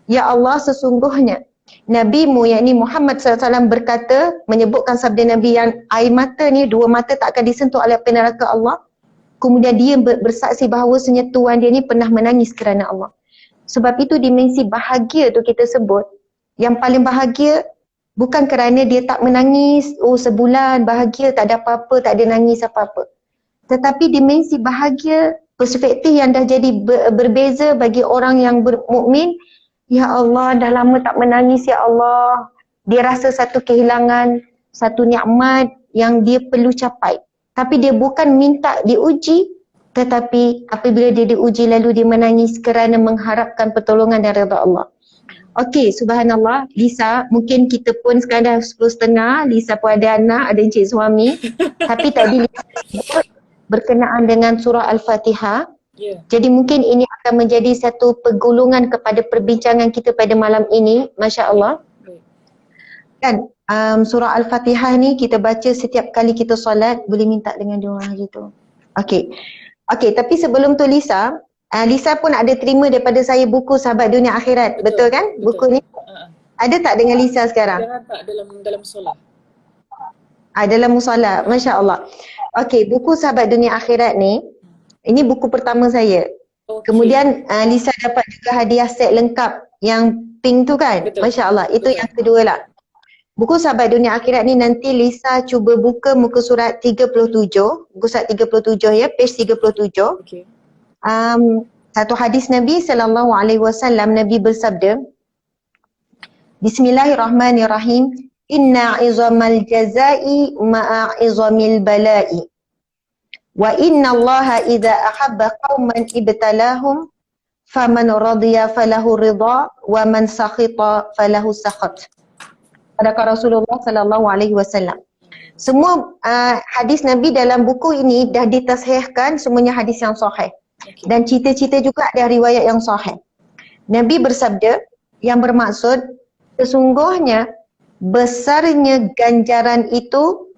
Ya Allah, sesungguhnya Nabi-Mu yakni Muhammad SAW berkata, menyebutkan sabda Nabi yang air mata ni, dua mata tak akan disentuh oleh api neraka Allah. Kemudian dia bersaksi bahawa Tuhan dia ni pernah menangis kerana Allah. Sebab itu dimensi bahagia tu kita sebut, yang paling bahagia bukan kerana dia tak menangis, sebulan bahagia tak ada apa-apa, tak ada nangis apa-apa. Tetapi dimensi bahagia, perspektif yang dah jadi berbeza bagi orang yang bermukmin. Ya Allah, dah lama tak menangis ya Allah. Dia rasa satu kehilangan, satu nikmat yang dia perlu capai. Tapi dia bukan minta diuji, tetapi apabila dia diuji lalu dia menangis kerana mengharapkan pertolongan dari Allah. Okey, subhanallah. Lisa, mungkin kita pun sekarang dah 10.30. Lisa pun ada anak, ada encik suami. Tapi tadi Lisa sebut berkenaan dengan surah Al-Fatihah. Jadi mungkin ini akan menjadi satu pergulungan kepada perbincangan kita pada malam ini. Masya Allah. Kan surah Al-Fatihah ni kita baca setiap kali kita solat, boleh minta dengan doa gitu. Okey. Okey, tapi sebelum tu Lisa, Lisa pun ada terima daripada saya buku Sahabat Dunia Akhirat. Betul kan? Buku ni. Ada tak dengan Lisa sekarang? Sekarang tak dalam solat. Dalam musola. Masya Allah. Okey, buku Sahabat Dunia Akhirat ni, ini buku pertama saya. Okay. Kemudian Lisa dapat juga hadiah set lengkap yang pink tu kan? Betul. Masya Allah. Itu Betul. yang kedua lah. Buku Sahabat Dunia Akhirat ni nanti Lisa cuba buka muka surat 37. Buku surat 37 ya, page 37. Okay. Satu hadis Nabi SAW, Nabi bersabda, Bismillahirrahmanirrahim. Inna izamal jazai ma'a izamil balai. Wa inna allaha idha ahabba qawman ibtalahum faman radiya falahu ridha wa man sakhita falahu sakhat. Kata Rasulullah sallallahu alaihi wasallam. Semua hadis Nabi dalam buku ini dah ditashihkan, semuanya hadis yang sahih. Okay. Dan cerita-cerita juga ada riwayat yang sahih. Nabi bersabda yang bermaksud sesungguhnya besarnya ganjaran itu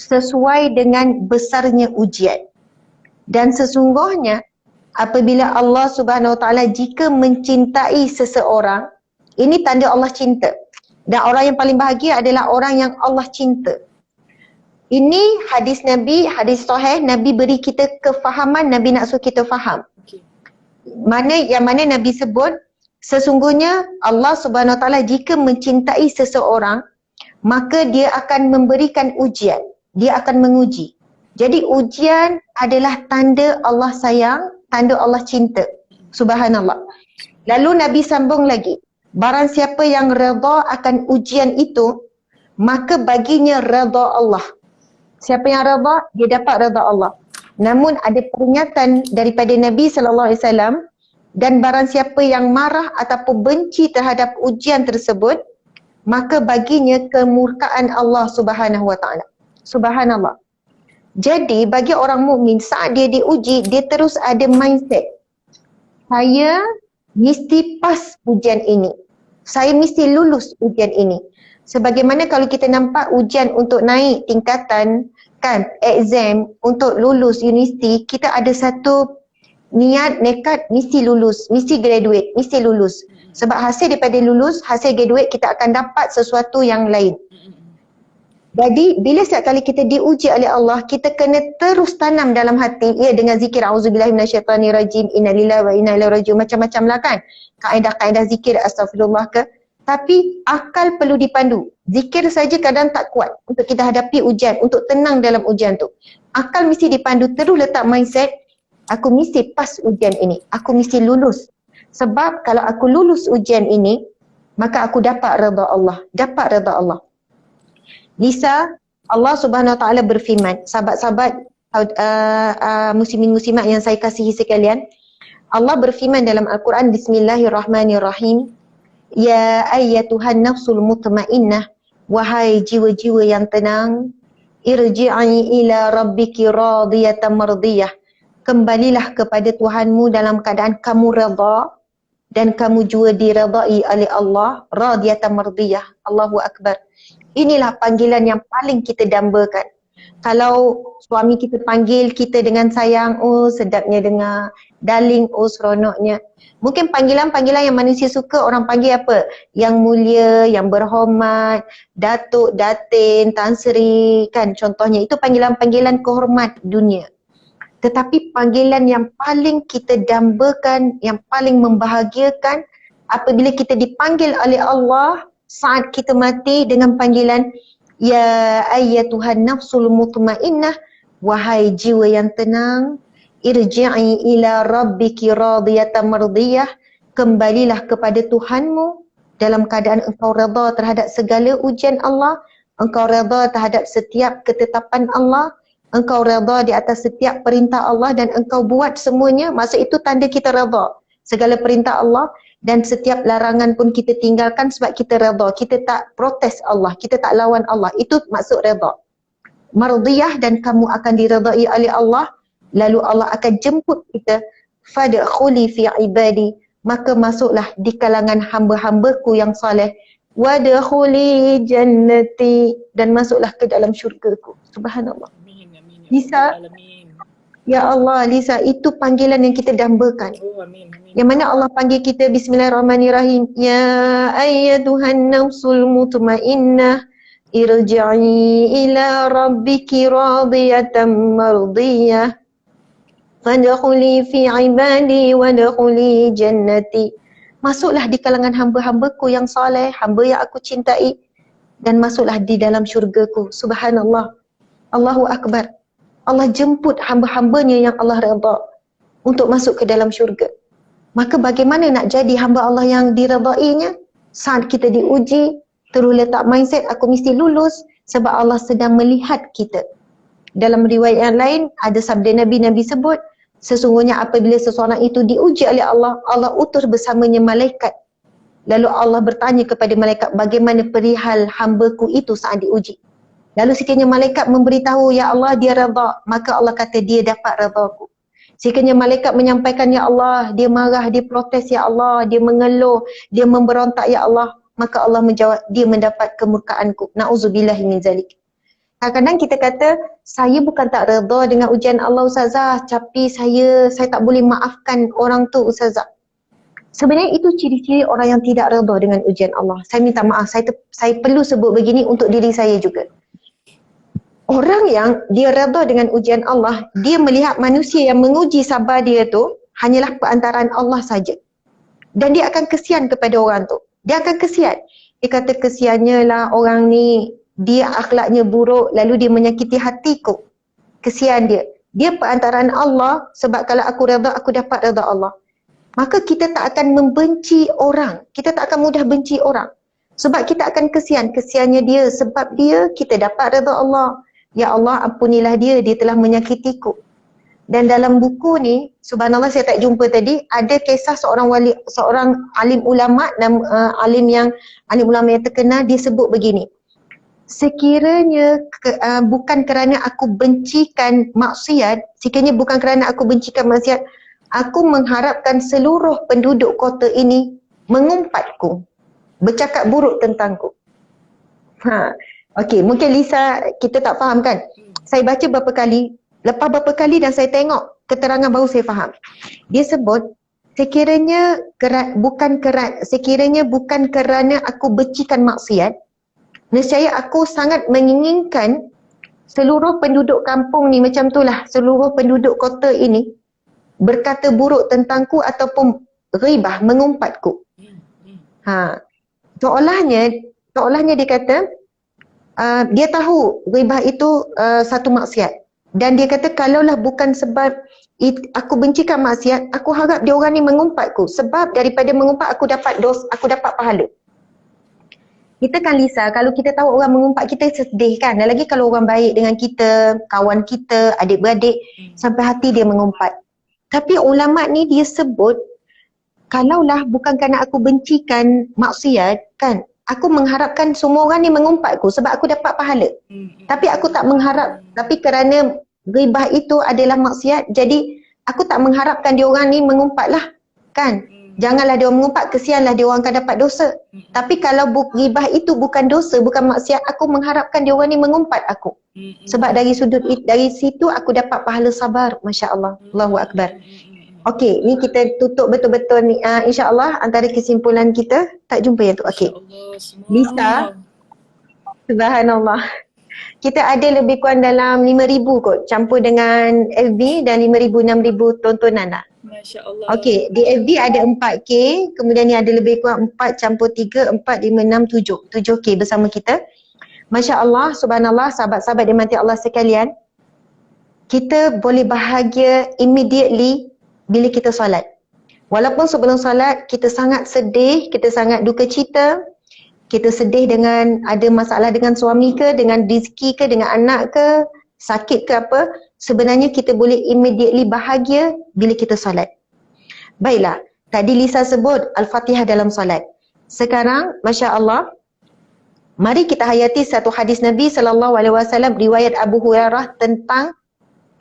sesuai dengan besarnya ujian. Dan sesungguhnya apabila Allah Subhanahu Wa Taala jika mencintai seseorang, ini tanda Allah cinta. Dan orang yang paling bahagia adalah orang yang Allah cinta. Ini hadis Nabi, hadis sahih, Nabi beri kita kefahaman, Nabi nak suruh kita faham. Okay. Yang mana Nabi sebut, sesungguhnya Allah Subhanahu Wa Taala jika mencintai seseorang, maka dia akan memberikan ujian. Dia akan menguji. Jadi ujian adalah tanda Allah sayang, tanda Allah cinta. Subhanallah. Lalu Nabi sambung lagi. Barang siapa yang redha akan ujian itu, maka baginya redha Allah. Siapa yang redha, dia dapat redha Allah. Namun ada peringatan daripada Nabi SAW, dan barang siapa yang marah ataupun benci terhadap ujian tersebut, maka baginya kemurkaan Allah Subhanahu Wa Taala. Subhanallah. Jadi bagi orang mukmin saat dia diuji, dia terus ada mindset. Saya mesti pas ujian ini. Saya mesti lulus ujian ini. Sebagaimana kalau kita nampak ujian untuk naik tingkatan, kan, exam untuk lulus universiti, kita ada satu niat, nekat, mesti lulus, mesti graduate, mesti lulus. Sebab hasil daripada lulus, hasil graduate, kita akan dapat sesuatu yang lain. Jadi bila setiap kali kita diuji oleh Allah, kita kena terus tanam dalam hati, ya, dengan zikir auzubillahi minasyaitanirrajim, innalillahi wa inna ilaihi raji'un, macam-macam lah kan. Kaedah-kaedah zikir astagfirullah ke. Tapi akal perlu dipandu. Zikir saja kadang tak kuat untuk kita hadapi ujian, untuk tenang dalam ujian tu. Akal mesti dipandu, terus letak mindset, aku mesti pas ujian ini, aku mesti lulus. Sebab kalau aku lulus ujian ini, maka aku dapat redha Allah, dapat redha Allah. Lisa, Allah Subhanahu Wa Taala berfirman, sahabat-sahabat muslimin-muslimat yang saya kasihi sekalian, Allah berfirman dalam Al-Quran, Bismillahirrahmanirrahim, Ya ayyatuhan nafsul mutmainnah, wahai jiwa-jiwa yang tenang, irji'i ila rabbiki radiyatan mardiyah, kembalilah kepada Tuhanmu dalam keadaan kamu redha dan kamu juga diredai oleh Allah, radiyatan mardiyah. Allahu Akbar. Inilah panggilan yang paling kita dambakan. Kalau suami kita panggil kita dengan sayang, oh sedapnya dengar, darling, oh seronoknya. Mungkin panggilan-panggilan yang manusia suka, orang panggil apa? Yang mulia, yang berhormat, datuk, datin, tan sri, kan contohnya. Itu panggilan-panggilan kehormat dunia. Tetapi panggilan yang paling kita dambakan, yang paling membahagiakan, apabila kita dipanggil oleh Allah saat kita mati dengan panggilan Ya ayyatuhan nafsul mutmainnah, wahai jiwa yang tenang, irji'i ila rabbiki radiyatan mardiyah, kembalilah kepada Tuhanmu dalam keadaan engkau redha terhadap segala ujian Allah, engkau redha terhadap setiap ketetapan Allah, engkau redha di atas setiap perintah Allah dan engkau buat semuanya. Maksud itu tanda kita redha segala perintah Allah, dan setiap larangan pun kita tinggalkan sebab kita redha. Kita tak protes Allah, kita tak lawan Allah. Itu maksud redha. Mardiyah, dan kamu akan diredai oleh Allah. Lalu Allah akan jemput kita, fadkhuli fi ibadi, maka masuklah di kalangan hamba-hambaku yang saleh, wadkhuli jannati, dan masuklah ke dalam syurgaku. Subhanallah. Amin, amin. Lisa, Ya Allah, Lisa, itu panggilan yang kita dambakan. Oh, amin, amin. Yang mana Allah panggil kita bismillahirrahmanirrahim. Ya ayyatuhan nafsul mutmainnah irji'i ila rabbiki radiyatan mardiyah. Fadkhuli fi ibadi wadkhuli jannati. Masuklah di kalangan hamba-hambaku yang soleh, hamba yang aku cintai, dan masuklah di dalam syurgaku. Subhanallah. Allahu Akbar. Allah jemput hamba-hambanya yang Allah redha untuk masuk ke dalam syurga. Maka bagaimana nak jadi hamba Allah yang diredainya? Saat kita diuji, terus letak mindset aku mesti lulus sebab Allah sedang melihat kita. Dalam riwayat yang lain ada sabda Nabi sebut, sesungguhnya apabila seseorang itu diuji oleh Allah, Allah utus bersamanya malaikat. Lalu Allah bertanya kepada malaikat, bagaimana perihal hambaku itu saat diuji? Lalu sekiranya malaikat memberitahu, ya Allah dia redha, maka Allah kata dia dapat redhaku. Sekiranya malaikat menyampaikan, ya Allah dia marah, dia protes, ya Allah dia mengeluh, dia memberontak, ya Allah, maka Allah menjawab dia mendapat kemurkaanku. Na'udzubillahi min zalik. Kadang-kadang kita kata, saya bukan tak redha dengan ujian Allah Ustazah, tapi saya tak boleh maafkan orang tu Ustazah. Sebenarnya itu ciri-ciri orang yang tidak redha dengan ujian Allah. Saya minta maaf, saya perlu sebut begini untuk diri saya juga. Orang yang dia redha dengan ujian Allah, dia melihat manusia yang menguji sabar dia tu hanyalah perantaraan Allah saja. Dan dia akan kesian kepada orang tu. Dia akan kesian. Dia kata kesiannya lah orang ni, dia akhlaknya buruk lalu dia menyakiti hatiku. Kesian dia. Dia perantaraan Allah sebab kalau aku redha, aku dapat redha Allah. Maka kita tak akan membenci orang. Kita tak akan mudah benci orang. Sebab kita akan kesian. Kesiannya dia sebab dia kita dapat redha Allah. Ya Allah ampunilah dia telah menyakitiku. Dan dalam buku ni, subhanallah saya tak jumpa tadi, ada kisah seorang alim ulama, alim ulama yang terkenal, dia sebut begini. Sekiranya bukan kerana aku bencikan maksiat, aku mengharapkan seluruh penduduk kota ini mengumpatku, bercakap buruk tentangku. Okey, mungkin Lisa kita tak faham kan? Saya baca berapa kali, lepas berapa kali dan saya tengok keterangan baru saya faham. Dia sebut, sekiranya bukan kerana aku bencikan maksiat, nescaya aku sangat menginginkan seluruh penduduk kampung ni macam itulah, seluruh penduduk kota ini berkata buruk tentangku ataupun ghibah, mengumpatku. Seolahnya dia kata, dia tahu ghibah itu satu maksiat. Dan dia kata kalaulah bukan sebab aku bencikan maksiat, aku harap dia orang ni mengumpatku. Sebab daripada mengumpat aku dapat pahala. Kita kan Lisa, kalau kita tahu orang mengumpat kita sedih kan. Dan lagi kalau orang baik dengan kita, kawan kita, adik-beradik, sampai hati dia mengumpat. Tapi ulama ni dia sebut, kalaulah bukan kerana aku bencikan maksiat kan, aku mengharapkan semua orang ni mengumpatku sebab aku dapat pahala. Tapi aku tak mengharap, tapi kerana ghibah itu adalah maksiat, jadi aku tak mengharapkan dia orang ni mengumpatlah kan. Janganlah dia orang mengumpat, kesianlah dia orang akan dapat dosa. Tapi kalau ghibah itu bukan dosa, bukan maksiat, aku mengharapkan dia orang ni mengumpat aku. Sebab dari situ aku dapat pahala sabar. Masya Allah. Allahu Akbar. Okey, ni kita tutup betul-betul ni. InsyaAllah antara kesimpulan kita, tak jumpa yang tu. Okey. Lisa, subhanallah. Kita ada lebih kurang dalam 5,000 kot, campur dengan FB dan 5,000, 6,000 tontonan lah. Masya Allah. Okey, di FB ada 4K, kemudian ni ada lebih kurang 4 campur 3, 4, 5, 6, 7. 7K bersama kita. Masya Allah, subhanallah, sahabat-sahabat dimati Allah sekalian. Kita boleh bahagia immediately bila kita solat. Walaupun sebelum solat kita sangat sedih, kita sangat duka cita, kita sedih dengan ada masalah dengan suami ke, dengan rezeki ke, dengan anak ke, sakit ke apa, sebenarnya kita boleh immediately bahagia bila kita solat. Baiklah, tadi Lisa sebut Al-Fatihah dalam solat. Sekarang, Masya Allah, mari kita hayati satu hadis Nabi SAW, riwayat Abu Hurairah tentang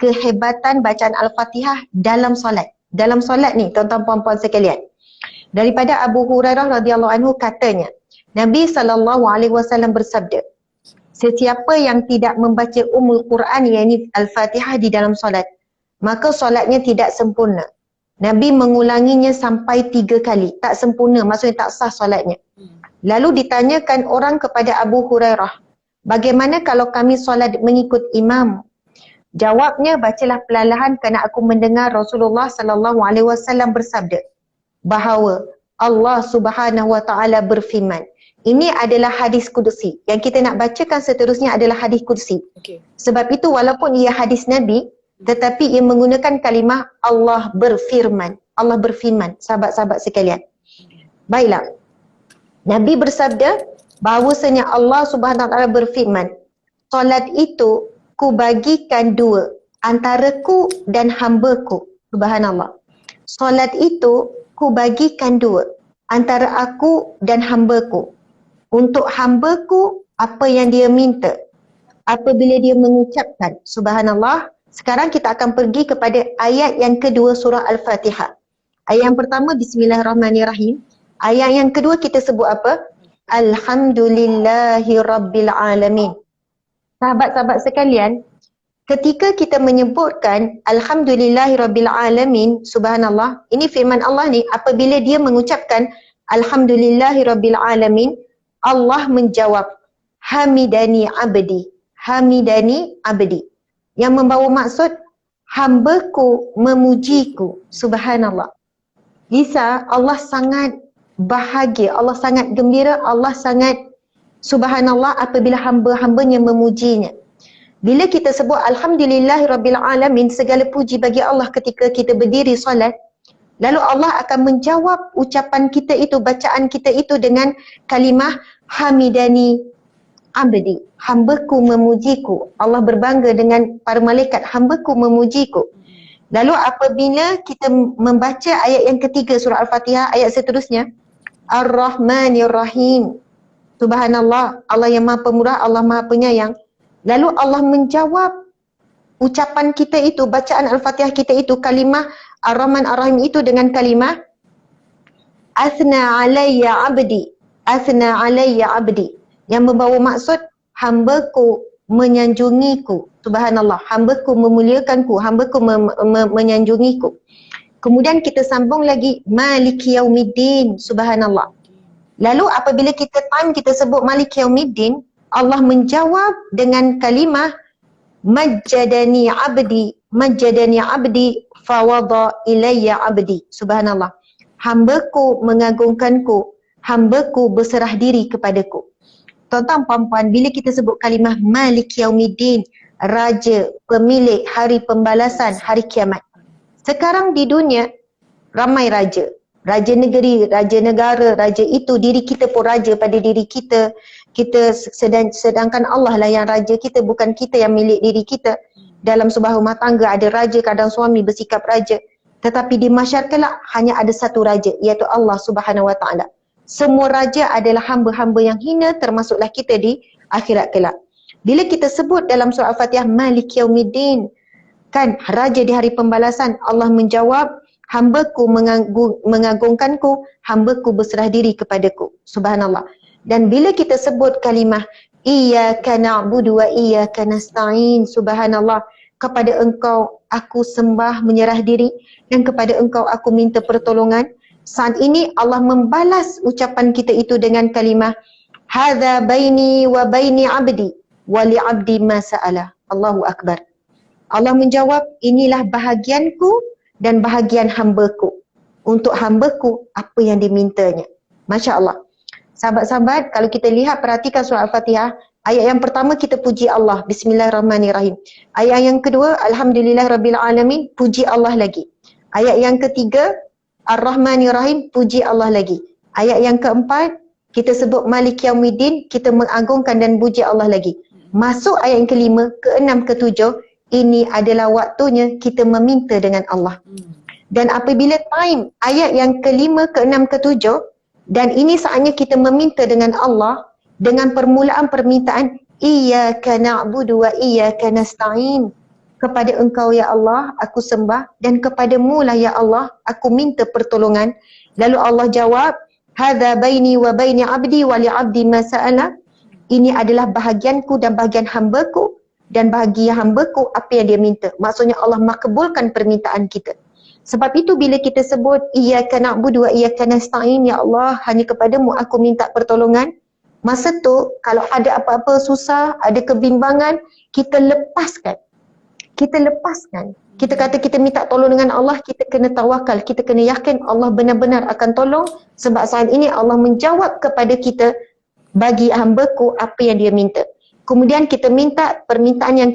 kehebatan bacaan Al-Fatihah dalam solat. Dalam solat ni, tuan-tuan puan-puan sekalian. Daripada Abu Hurairah radhiyallahu anhu katanya, Nabi SAW bersabda, sesiapa yang tidak membaca Ummul Quran, iaitu Al-Fatihah di dalam solat, maka solatnya tidak sempurna. Nabi mengulanginya sampai 3 kali. Tak sempurna, maksudnya tak sah solatnya. Lalu ditanyakan orang kepada Abu Hurairah, bagaimana kalau kami solat mengikut imam? Jawabnya, bacalah perlahan kerana aku mendengar Rasulullah sallallahu alaihi wasallam bersabda bahawa Allah Subhanahu wa taala berfirman. Ini adalah hadis kudusi. Yang kita nak bacakan seterusnya adalah hadis kudusi. Okay. Sebab itu walaupun ia hadis Nabi, tetapi ia menggunakan kalimah Allah berfirman. Allah berfirman, sahabat-sahabat sekalian. Baiklah. Nabi bersabda bahawasanya Allah Subhanahu wa taala berfirman, solat itu ku bagikan 2 antara ku dan hamba-Ku. Subhanallah. Solat itu ku bagikan 2 antara aku dan hamba-Ku. Untuk hamba-Ku apa yang dia minta apabila dia mengucapkan. Subhanallah. Sekarang kita akan pergi kepada ayat yang kedua surah Al-Fatihah. Ayat yang pertama, Bismillahirrahmanirrahim. Ayat yang kedua kita sebut apa? Alhamdulillahi Rabbil Alamin. Sahabat-sahabat sekalian, ketika kita menyebutkan Alhamdulillahi Rabbil Alamin, subhanallah, ini firman Allah ni, apabila dia mengucapkan Alhamdulillahi Rabbil Alamin, Allah menjawab, Hamidani Abdi. Hamidani Abdi. Yang membawa maksud, hamba-Ku memujiku. Subhanallah. Lisa, Allah sangat bahagia, Allah sangat gembira, Allah sangat subhanallah apabila hamba-hambanya memujinya. Bila kita sebut Alhamdulillahirabbil alamin, segala puji bagi Allah ketika kita berdiri solat, lalu Allah akan menjawab ucapan kita itu, bacaan kita itu dengan kalimah Hamidani Abdi. Hamba-Ku memujiku. Allah berbangga dengan para malaikat, hamba-Ku memujiku. Lalu apabila kita membaca ayat yang ketiga surah Al-Fatihah, ayat seterusnya, Ar-Rahmanir-Rahim. Subhanallah, Allah yang maha pemurah, Allah maha penyayang. Lalu Allah menjawab ucapan kita itu, bacaan Al-Fatihah kita itu, kalimah Ar-Rahman Ar-Rahim itu dengan kalimah Asna alayya abdi. Asna alayya abdi. Yang membawa maksud, hamba-Ku menyanjungiku. Subhanallah, hamba-Ku memuliakanku, hamba-Ku menyanjungiku. Kemudian kita sambung lagi Maliki Yaumiddin. Subhanallah. Lalu apabila kita sebut Maliki Yaumiddin, Allah menjawab dengan kalimah Majjadani Abdi. Majjadani Abdi fawada ilayya abdi. Subhanallah. Hamba-Ku mengagungkanku, hamba-Ku berserah diri kepadaku. Tuan-tuan puan-puan, bila kita sebut kalimah Maliki Yaumiddin, Raja, pemilik hari pembalasan, hari kiamat. Sekarang di dunia, ramai raja. Raja negeri, raja negara, raja itu, diri kita pun raja pada diri kita. Sedangkan Allah lah yang raja kita, bukan kita yang milik diri kita. Dalam sebuah rumah tangga ada raja, kadang suami bersikap raja. Tetapi di masyarakat kelak hanya ada satu raja, iaitu Allah Subhanahu wa taala. Semua raja adalah hamba-hamba yang hina, termasuklah kita di akhirat kelak. Bila kita sebut dalam surah Al-Fatihah Maliki Yaumiddin, kan raja di hari pembalasan, Allah menjawab, hamba-Ku mengagungkanku, hamba-Ku berserah diri kepadaku. Subhanallah. Dan bila kita sebut kalimah Iyyaka na'budu wa iyyaka nasta'in, subhanallah, kepada Engkau aku sembah, menyerah diri, dan kepada Engkau aku minta pertolongan. Saat ini Allah membalas ucapan kita itu dengan kalimah Hadza baini wa baini abdi wa li abdi ma sa'ala. Allahu Akbar. Allah menjawab, inilah bahagianku dan bahagian hamba-Ku. Untuk hamba-Ku apa yang dimintanya. Masya Allah. Sahabat-sahabat, kalau kita lihat, perhatikan surah Al-Fatihah, ayat yang pertama kita puji Allah, Bismillahirrahmanirrahim. Ayat yang kedua, Alhamdulillahirrabbilalamin, puji Allah lagi. Ayat yang ketiga, Ar-Rahmanirrahim, puji Allah lagi. Ayat yang keempat, kita sebut Malik Yaumiddin, kita mengagungkan dan puji Allah lagi. Masuk ayat yang kelima, keenam, ketujuh, ini adalah waktunya kita meminta dengan Allah. Dan apabila time ayat yang kelima, keenam, ketujuh, dan ini saatnya kita meminta dengan Allah dengan permulaan permintaan Iyyaka na'budu wa iyyaka nasta'in. Kepada Engkau ya Allah aku sembah dan kepadamu lah ya Allah aku minta pertolongan. Lalu Allah jawab, hadza baini wa baini abdi wa li abdi ma sa'ala. Ini adalah bahagianku dan bahagian hamba-Ku dan bagi hamba-Ku apa yang dia minta. Maksudnya Allah makbulkan permintaan kita. Sebab itu bila kita sebut iyyaka na'budu wa iyyaka nasta'in, ya Allah hanya kepadamu aku minta pertolongan. Masa tu kalau ada apa-apa susah, ada kebimbangan, kita lepaskan. Kita kata kita minta tolong dengan Allah, kita kena tawakal, kita kena yakin Allah benar-benar akan tolong sebab saat ini Allah menjawab kepada kita bagi hamba-Ku apa yang dia minta. Kemudian kita minta permintaan yang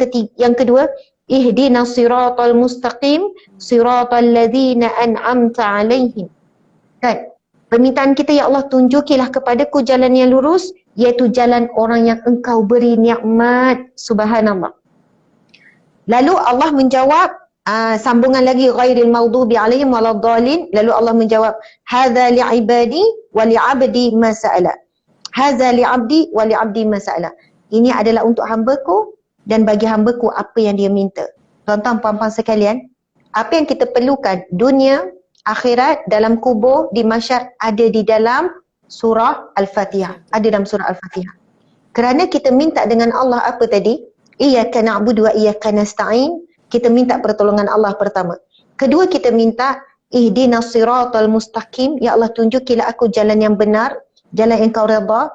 kedua, ihdinas siratal mustaqim siratal ladzina an'amta alaihim. Kan? Permintaan kita, ya Allah tunjukilah kepadaku jalan yang lurus, iaitu jalan orang yang engkau beri nikmat. Subhanallah. Lalu Allah menjawab, sambungan lagi, ghairil maghdubi alaihim waladdallin. Lalu Allah menjawab, hadza li'ibadi wa li'abdi ma sa'ala. Hadza li'abdi wa li'abdi ma sa'ala. Ini adalah untuk hamba-Ku dan bagi hamba-Ku apa yang dia minta. Tuan-tuan puan-puan sekalian, apa yang kita perlukan dunia, akhirat, dalam kubur, di mahsyar, ada di dalam surah Al-Fatihah. Ada dalam surah Al-Fatihah. Kerana kita minta dengan Allah apa tadi? Iyyaka na'budu wa iyyaka nasta'in. Kita minta pertolongan Allah pertama. Kedua, kita minta ihdinas siratal mustaqim. Ya Allah tunjukilah aku jalan yang benar, jalan yang kau redha,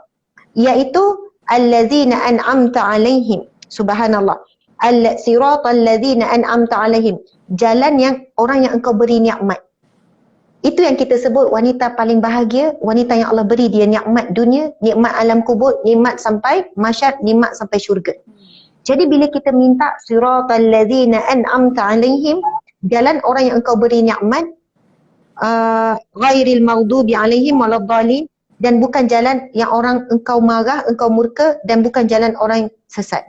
iaitu allazina an'amta alaihim. Subhanallah. Siratal ladzina an'amta alaihim. Jalan yang orang yang engkau beri nikmat. Itu yang kita sebut wanita paling bahagia, wanita yang Allah beri dia nikmat dunia, nikmat alam kubur, nikmat sampai mahsyar, nikmat sampai syurga. Jadi bila kita minta siratal ladzina an'amta alaihim, jalan orang yang engkau beri nikmat, ghairil maghdubi alaihim waladdallin, dan bukan jalan yang orang engkau marah, engkau murka, dan bukan jalan orang sesat.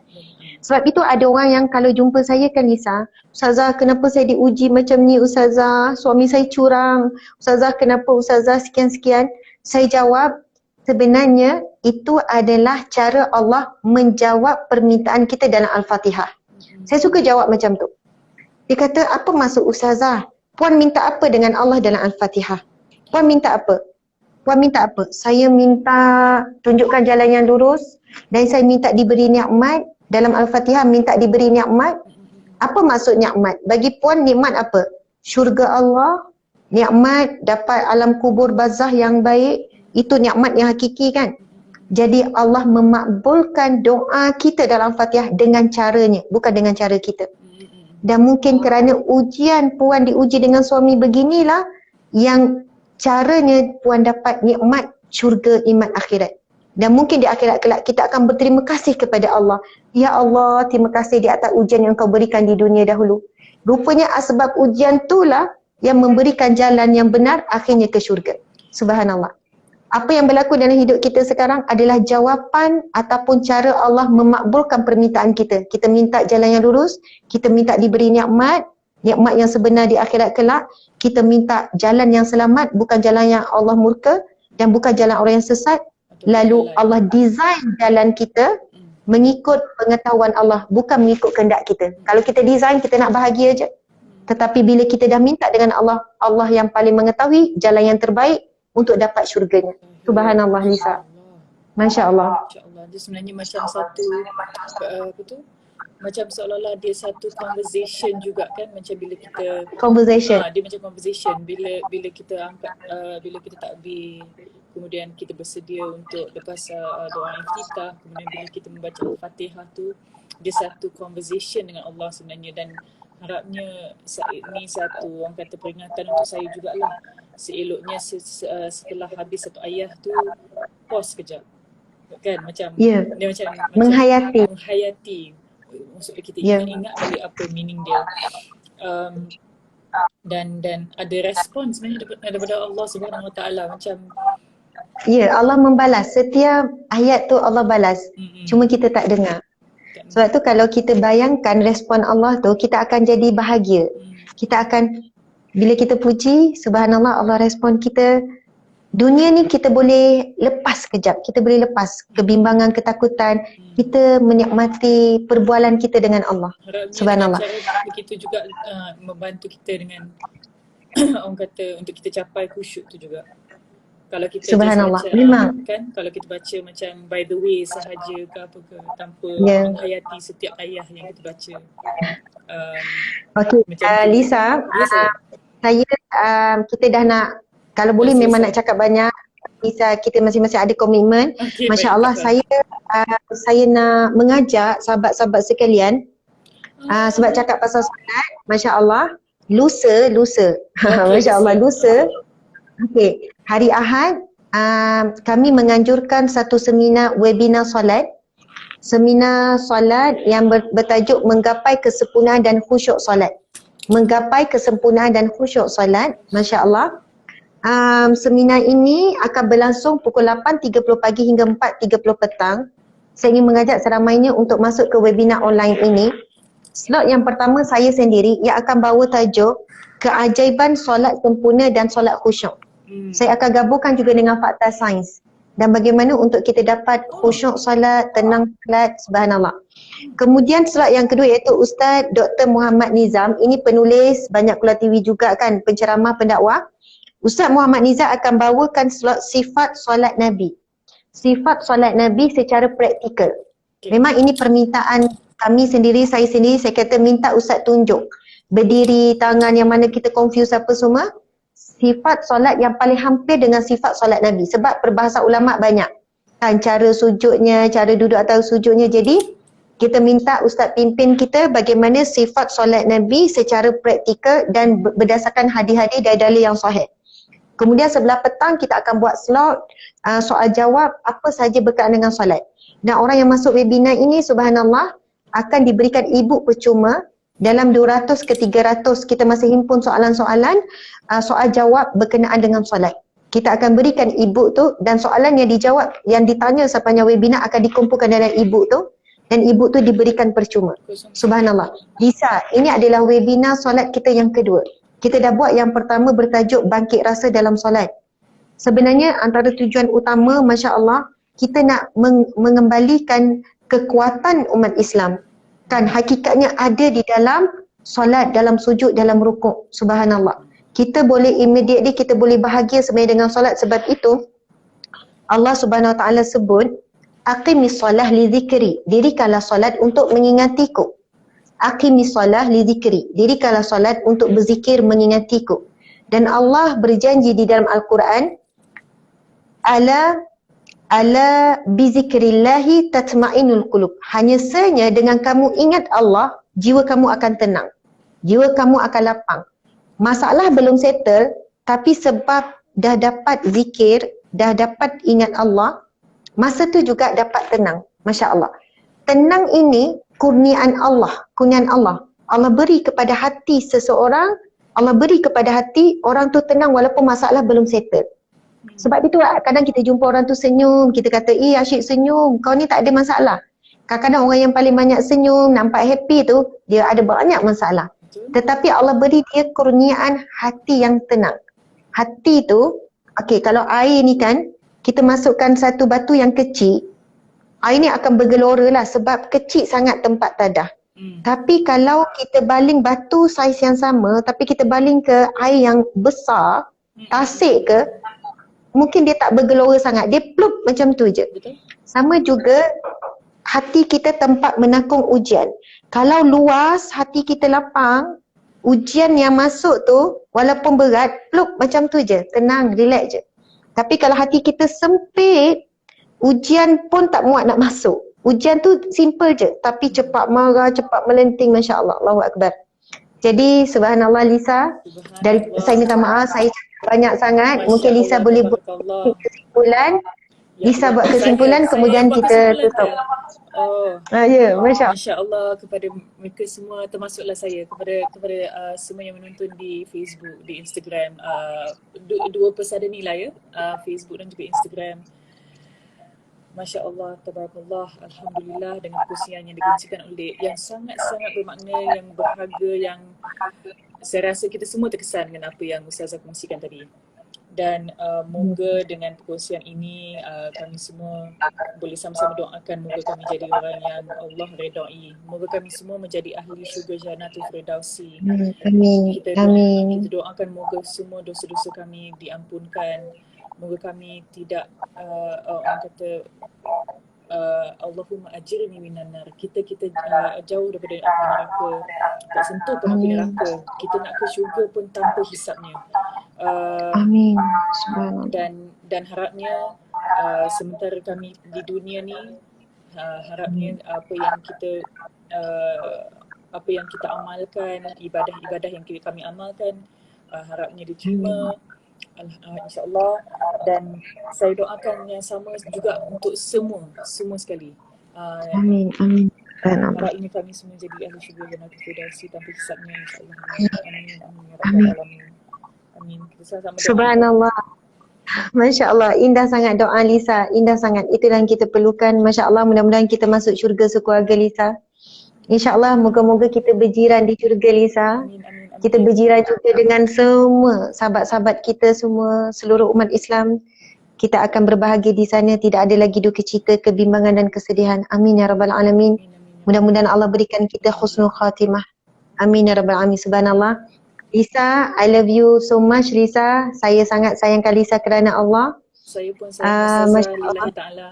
Sebab itu ada orang yang kalau jumpa saya kan Lisa, Ustazah kenapa saya diuji macam ni Ustazah, suami saya curang, Ustazah kenapa Ustazah sekian-sekian. Saya jawab, sebenarnya itu adalah cara Allah menjawab permintaan kita dalam Al-Fatihah. Saya suka jawab macam tu. Dia kata, apa maksud Ustazah? Puan minta apa dengan Allah dalam Al-Fatihah? Puan minta apa? Puan minta apa? Saya minta tunjukkan jalan yang lurus dan saya minta diberi nikmat. Dalam Al-Fatihah minta diberi nikmat. Apa maksud nikmat? Bagi puan nikmat apa? Syurga Allah, nikmat dapat alam kubur barzah yang baik, itu nikmat yang hakiki kan? Jadi Allah memakbulkan doa kita dalam Fatihah dengan caranya, bukan dengan cara kita. Dan mungkin kerana ujian puan diuji dengan suami beginilah yang caranya puan dapat nikmat syurga, nikmat akhirat. Dan mungkin di akhirat kelak kita akan berterima kasih kepada Allah. Ya Allah, terima kasih di atas ujian yang kau berikan di dunia dahulu. Rupanya asbab ujian itulah yang memberikan jalan yang benar akhirnya ke syurga. Subhanallah. Apa yang berlaku dalam hidup kita sekarang adalah jawapan ataupun cara Allah memakbulkan permintaan kita. Kita minta jalan yang lurus, kita minta diberi nikmat, nikmat yang sebenar di akhirat kelak. Kita minta jalan yang selamat, bukan jalan yang Allah murka dan bukan jalan orang yang sesat. Lalu Allah design jalan kita mengikut pengetahuan Allah, bukan mengikut kehendak kita. Kalau kita design, kita nak bahagia je. Tetapi bila kita dah minta dengan Allah, Allah yang paling mengetahui jalan yang terbaik untuk dapat syurganya. Subhanallah Lisa. Masya Allah. Masya Allah. Dia sebenarnya macam satu apa tu? Macam seolah-olah dia satu conversation juga kan, macam bila kita Conversation. dia macam conversation bila kita angkat bila kita takbir, kemudian kita bersedia untuk lepas doa iftitah, kemudian bila kita membaca Al-Fatihah tu, dia satu conversation dengan Allah sebenarnya. Dan harapnya ini satu orang kata peringatan untuk saya jugalah. Seeloknya setelah habis satu ayat tu pause kejap. Kan macam dia macam menghayati. Maksudnya kita ingat balik apa meaning dia. Dan ada respon sebenarnya daripada Allah Subhanahu Wa Taala macam Allah membalas. Setiap ayat tu Allah balas. Cuma kita tak dengar. Sebab tu kalau kita bayangkan respon Allah tu, kita akan jadi bahagia. Kita akan, bila kita puji, subhanallah Allah respon kita. Dunia ni kita boleh lepas kejap. Kita boleh lepas kebimbangan, ketakutan. Kita menikmati perbualan kita dengan Allah. Subhanallah. Cara begitu juga membantu kita dengan orang kata untuk kita capai khusyuk tu juga. Kalau kita just Subhanallah. baca Memang. kan, kalau kita baca macam by the way sahaja ke apa ke, tanpa Ya. menghayati setiap ayat yang kita baca. Okey, Macam tu. Lisa, Ya saya. saya kita dah nak, kalau boleh Dah memang selesai. nak cakap banyak. Lisa, kita masing-masing ada komitmen. Okey, Masya baik, Allah, tak apa. saya nak mengajak sahabat-sahabat sekalian, sebab cakap pasal solat, Masya Allah, lusa. Okey, Masya Allah, lusa. lusa. Okey, hari Ahad kami menganjurkan satu seminar webinar solat. Seminar solat yang bertajuk Menggapai Kesempurnaan dan Khusyuk Solat. Menggapai kesempurnaan dan khusyuk solat, Masya Allah. Seminar ini akan berlangsung pukul 8.30 pagi hingga 4.30 petang. Saya ingin mengajak seramainya untuk masuk ke webinar online ini. Slot yang pertama saya sendiri yang akan bawa tajuk Keajaiban Solat Sempurna dan Solat Khusyuk. Saya akan gabungkan juga dengan fakta sains dan bagaimana untuk kita dapat khusyuk solat, tenang solat, subhanallah. Kemudian slot yang kedua iaitu Ustaz Dr. Muhammad Nizam. Ini penulis banyak keluar TV juga kan, penceramah, pendakwah. Ustaz Muhammad Nizam akan bawakan slot sifat solat Nabi. Sifat solat Nabi secara praktikal. Memang ini permintaan kami sendiri, saya kata minta Ustaz tunjuk. Berdiri, tangan yang mana kita confuse apa semua. Sifat solat yang paling hampir dengan sifat solat Nabi. Sebab perbahasan ulama' banyak. Kan cara sujudnya, cara duduk atau sujudnya. Jadi kita minta Ustaz pimpin kita bagaimana sifat solat Nabi secara praktikal dan berdasarkan hadis-hadis dari dalil yang sahih. Kemudian sebelah petang kita akan buat slot soal jawab apa sahaja berkaitan dengan solat. Dan orang yang masuk webinar ini subhanallah akan diberikan e-book percuma. Dalam 200 ke 300 kita masih himpun soalan-soalan soal jawab berkenaan dengan solat. Kita akan berikan e-book tu dan soalan yang dijawab, yang ditanya sepanjang webinar akan dikumpulkan dalam e-book tu dan e-book tu diberikan percuma. Subhanallah. Lisa, ini adalah webinar solat kita yang kedua. Kita dah buat yang pertama bertajuk Bangkit Rasa dalam Solat. Sebenarnya antara tujuan utama, Masya Allah, kita nak mengembalikan kekuatan umat Islam. Kan hakikatnya ada di dalam solat, dalam sujud, dalam rukuk. Subhanallah. Kita boleh immediately, kita boleh bahagia sebenarnya dengan solat. Sebab itu Allah Subhanahu Wa Taala sebut, aqimis solah li zikri. Dirikanlah solat untuk mengingatiku. Aqimis solah li zikri. Dirikanlah solat untuk berzikir mengingatiku. Dan Allah berjanji di dalam Al-Quran, Ala bizikrillahi tatma'innul qulub. Hanya sahaja dengan kamu ingat Allah, jiwa kamu akan tenang. Jiwa kamu akan lapang. Masalah belum settle, tapi sebab dah dapat zikir, dah dapat ingat Allah, masa tu juga dapat tenang. Masya Allah. Tenang ini kurniaan Allah. Kurniaan Allah. Allah beri kepada hati seseorang, Allah beri kepada hati orang tu tenang walaupun masalah belum settle. Sebab itu kadang kita jumpa orang tu senyum, kita kata, asyik senyum, kau ni tak ada masalah. Kadang-kadang orang yang paling banyak senyum, nampak happy tu, dia ada banyak masalah. Tetapi Allah beri dia kurniaan hati yang tenang. Hati tu, okey, kalau air ni kan, kita masukkan satu batu yang kecil, air ni akan bergelora lah sebab kecil sangat tempat tadah. Tapi kalau kita baling batu saiz yang sama, tapi kita baling ke air yang besar, tasik ke, mungkin dia tak bergelora sangat. Dia plup macam tu je. Sama juga hati kita tempat menakung ujian. Kalau luas, hati kita lapang, ujian yang masuk tu walaupun berat, plup macam tu je. Tenang, relax je. Tapi kalau hati kita sempit, ujian pun tak muat nak masuk. Ujian tu simple je. Tapi cepat marah, cepat melenting. Masya Allah. Allahu Akbar. Jadi subhanallah Lisa, saya minta maaf, saya banyak sangat. Mungkin Lisa boleh buat kesimpulan. Lisa buat kesimpulan, kemudian kita tutup. Ya, Masya Allah. Masya Allah kepada mereka semua, termasuklah saya, kepada semua yang menonton di Facebook, di Instagram. Dua persada ni lah ya, Facebook dan juga Instagram. Masya Allah, tabarakallah, alhamdulillah dengan kongsian yang dikongsikan oleh yang sangat-sangat bermakna, yang berharga, yang saya rasa kita semua terkesan dengan apa yang Ustazah kongsikan tadi. Dan moga dengan perkongsian ini kami semua boleh sama-sama doakan moga kami jadi orang yang Allah redai. Moga kami semua menjadi ahli syurga Jannatul Firdausi. Amin. Kita doakan moga semua dosa-dosa kami diampunkan. moga kami tidak orang kata Allahumma ajirni minan nar. Kita jauh daripada api neraka. Tak sentuh pun api neraka. Kita nak ke syurga pun tanpa hisapnya. Amin. Subhanallah. Dan harapnya sementara kami di dunia ni, harapnya apa yang kita amalkan, ibadah-ibadah yang kami amalkan, harapnya diterima insya-Allah. Dan saya doakan yang sama juga untuk semua sekali. Amin. Amin. Subhanallah. Harapnya kami semua jadi ahli syurga Jannatul Firdaus tanpa hisapnya insya-Allah. Amin. Amin ya rabbal alamin. Amin. Kita sama-sama doa. Subhanallah. Masya Allah, indah sangat doa Lisa, indah sangat. Itulah yang kita perlukan. Masya Allah, mudah-mudahan kita masuk syurga sekeluarga Lisa. Insya Allah, moga-moga kita berjiran di syurga Lisa. Amin, amin, amin. Kita berjiran juga dengan semua sahabat-sahabat kita semua, seluruh umat Islam. Kita akan berbahagia di sana, tidak ada lagi duka cita, kebimbangan dan kesedihan. Amin ya rabbal alamin. Mudah-mudahan Allah berikan kita husnul khatimah. Amin ya rabbal alamin. Subhanallah. Lisa, I love you so much Lisa. Saya sangat sayangkan Lisa kerana Allah. Saya pun sayang Ustazah Ta'ala.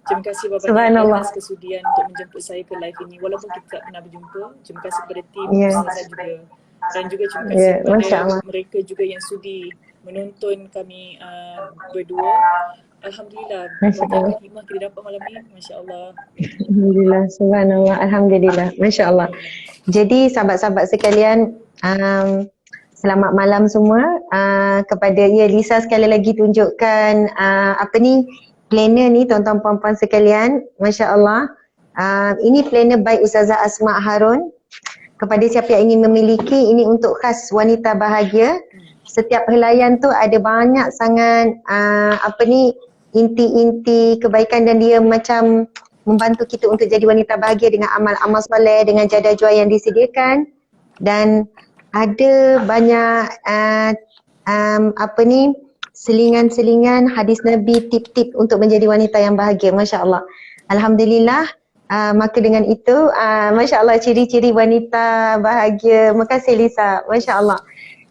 Terima kasih banyak atas kesudian untuk menjemput saya ke live ini. Walaupun kita tak pernah berjumpa. Terima kasih kepada tim Ustazah juga. Dan juga terima kasih kepada mereka juga yang sudi menonton kami berdua. Alhamdulillah, berkat hikmah kita dapat malam ni. Masya Allah. Alhamdulillah, subhanallah, alhamdulillah, Masya Allah. Jadi sahabat-sahabat sekalian, selamat malam semua. Kepada Lisa sekali lagi tunjukkan planner ni tuan-tuan puan-puan sekalian. Masya Allah. Ini planner by Ustazah Asma Harun. Kepada siapa yang ingin memiliki, ini untuk khas wanita bahagia. Setiap helaian tu ada banyak sangat inti-inti kebaikan dan dia macam membantu kita untuk jadi wanita bahagia dengan amal-amal soleh, dengan jadah jual yang disediakan. Dan ada banyak selingan-selingan hadis Nabi, tip-tip untuk menjadi wanita yang bahagia. Masya Allah. Alhamdulillah. Maka dengan itu, Masya Allah, ciri-ciri wanita bahagia. Terima kasih Lisa. Masya Allah.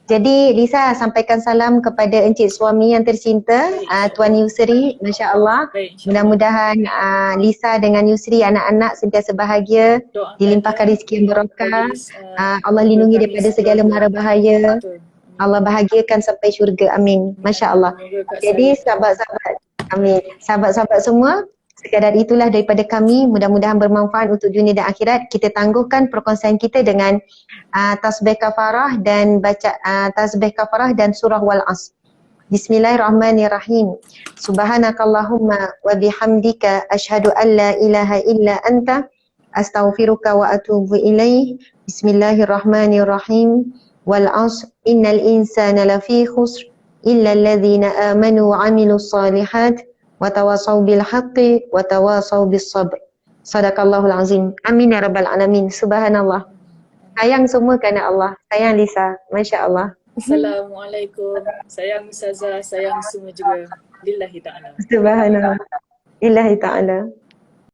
Jadi Lisa sampaikan salam kepada encik suami yang tercinta, Tuan Yusri. Masya Allah. Mudah-mudahan Lisa dengan Yusri, anak-anak sentiasa bahagia, dilimpahkan rezeki yang berkah. Allah lindungi daripada segala mara bahaya. Allah bahagiakan sampai syurga. Amin. Masya Allah. Jadi sahabat-sahabat, amin. Sahabat-sahabat semua, sekadar itulah daripada kami. Mudah-mudahan bermanfaat untuk dunia dan akhirat. Kita tangguhkan perkongsian kita dengan tasbih kafarah dan baca tasbih kafarah dan surah wal asr. Bismillahirrahmanirrahim. Subhanakallahumma wa bihamdika asyhadu an la ilaha illa anta astaghfiruka wa atubu ilaih. Bismillahirrahmanirrahim. Wal asr innal insana lafi khusr illa alladhina amanu wa amilus salihat wa tawasaw bil haqqi wa tawasaw bis sabr. Sadaqallahul azim. Amin ya rabbal alamin. Subhanallah. Sayang semua kerana Allah. Sayang Lisa. Masya Allah. Assalamualaikum. Sayang Ustazah, sayang semua juga. Lillahi ta'ala. Subhanallah. Lillahi ta'ala.